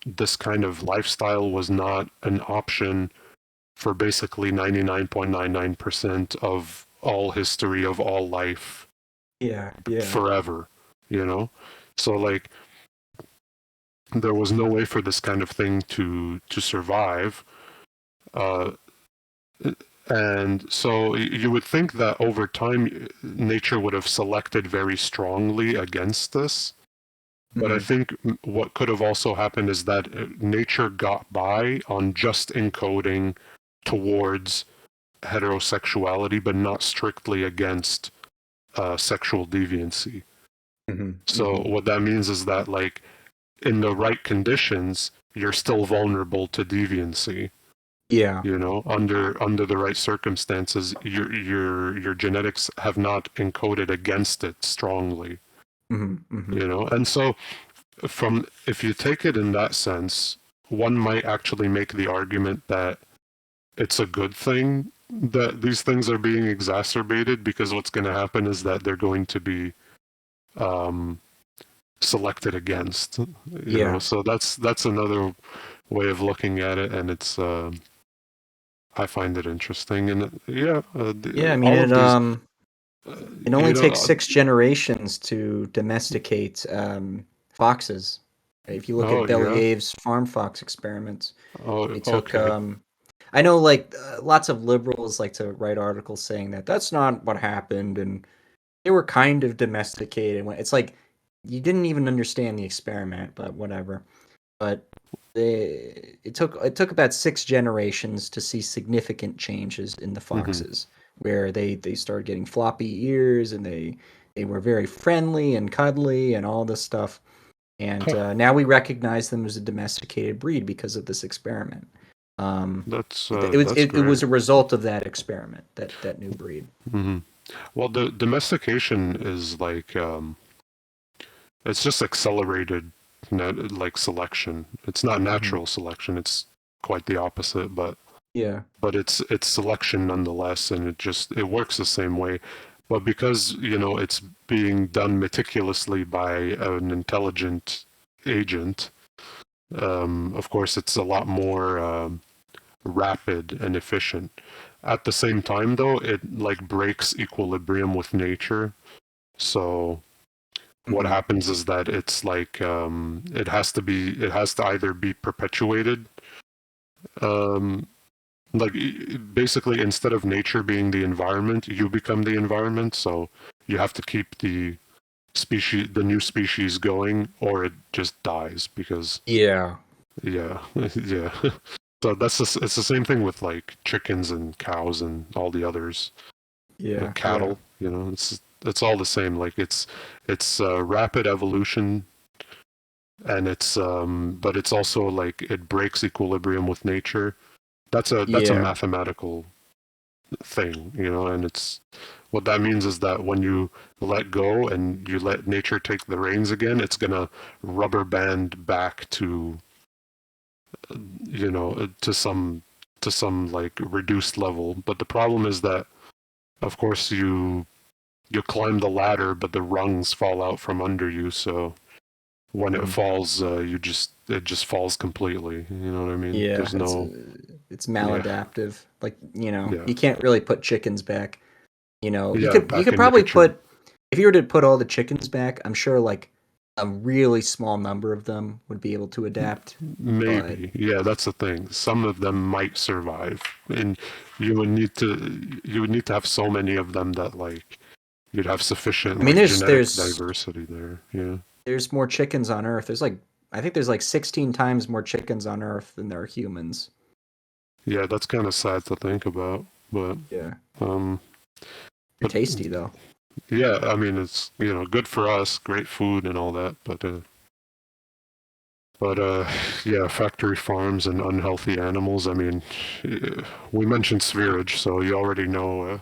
this kind of lifestyle was not an option for basically 99.99% of all history of all life Yeah, yeah. forever, you know? So like there was no way for this kind of thing to survive. Uh, and so you would think that over time nature would have selected very strongly against this. But I Mhm. think what could have also happened is that nature got by on just encoding towards heterosexuality, but not strictly against sexual deviancy. Mhm. So Mhm. what that means is that, like, in the right conditions, you're still vulnerable to deviancy. Yeah. Under the right circumstances, your genetics have not encoded against it strongly. Mhm. Mhm. And so from if you take it in that sense, one might actually make the argument that it's a good thing that these things are being exacerbated because what's going to happen is that they're going to be um, selected against. Yeah. So that's another way of looking at it, and it's I find it interesting, and Yeah, I mean all it. of these, It you only know, takes 6 generations to domesticate foxes. If you look oh at Bill yeah, Gaede's farm fox experiments, oh it took. okay, I know, like lots of liberals like to write articles saying that that's not what happened, and they were kind of domesticated. It's like you didn't even understand the experiment, but whatever. But it took about 6 generations to see significant changes in the hmm foxes, where they started getting floppy ears and they were very friendly and cuddly and all this stuff. And now we recognize them as a domesticated breed because of this experiment. Um, it great. was a result of that experiment, that new breed. hmm Well, the domestication is like it's just accelerated, like selection. It's not Hmm. natural selection. It's quite the opposite, Yeah. but it's selection nonetheless, and it works the same way. But because it's being done meticulously by an intelligent agent, of course it's a lot more rapid and efficient. At the same time, though, it like breaks equilibrium with nature. So what Hmm. happens is that it's like it has to either be perpetuated, um, like basically instead of nature being the environment, you become the environment. So you have to keep the new species going, or it just dies because Yeah. yeah, yeah. So it's the same thing with like chickens and cows and all the others, Yeah. Yeah. cattle. It's all the same. Like it's rapid evolution, and it's but it's also like it breaks equilibrium with nature. That's a Yeah. mathematical thing, and it's what that means is that when you let go and you let nature take the reins again, it's gonna rubber band back to to some like reduced level. But the problem is that, of course, you climb the ladder, but the rungs fall out from under you. So when it Mhm. falls, it just falls completely. You know what I mean? Yeah, There's no it's yeah maladaptive. Like, yeah you can't really put chickens back. You yeah could back in the probably kitchen. put if you were to put all the chickens back, I'm sure like a really small number of them would be able to adapt. But Maybe, yeah, that's the thing. Some of them might survive, and you would need to have so many of them that like you'd have sufficient I mean like there's genetic there's diversity there. Yeah, there's more chickens on Earth. I think there's like 16 times more chickens on Earth than there are humans. yeah, that's kind of sad to think about, but Yeah. um, They're but tasty though. yeah, I mean it's good for us, great food and all that, but yeah, factory farms and unhealthy animals. I mean, we mentioned spherage, so you already know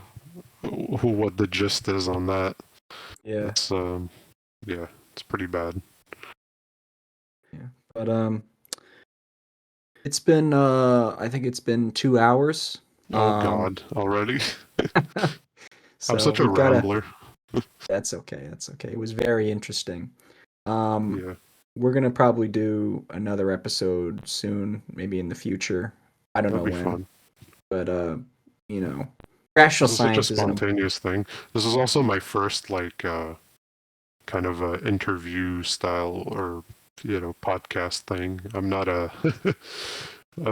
what the gist is on that. Yeah. It's yeah, it's pretty bad. Yeah. But I think it's been 2 hours. Oh Um God, already? I'm so such a we've got to rambler. That's okay. That's okay. It was very interesting. Um, Yeah, we're gonna probably do another episode soon, maybe in the future. I don't that'd know be when, fun. but you know, rational This is such a science isn't a spontaneous thing. This is also my first like kind of interview style or podcast thing.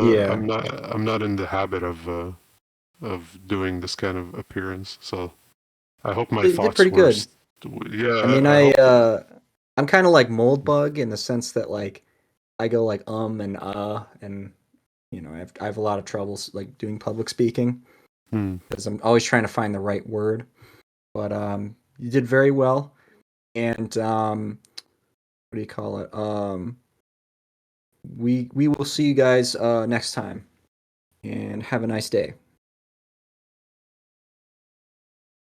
yeah. I'm not in the habit of doing this kind of appearance. So I hope my You did thoughts pretty were. good. Yeah, I mean, I hope. I'm kind of like mold bug in the sense that like I go like and and I have a lot of troubles like doing public speaking Hmm. because I'm always trying to find the right word. But you did very well, and what do you call it? We will see you guys next time, and have a nice day.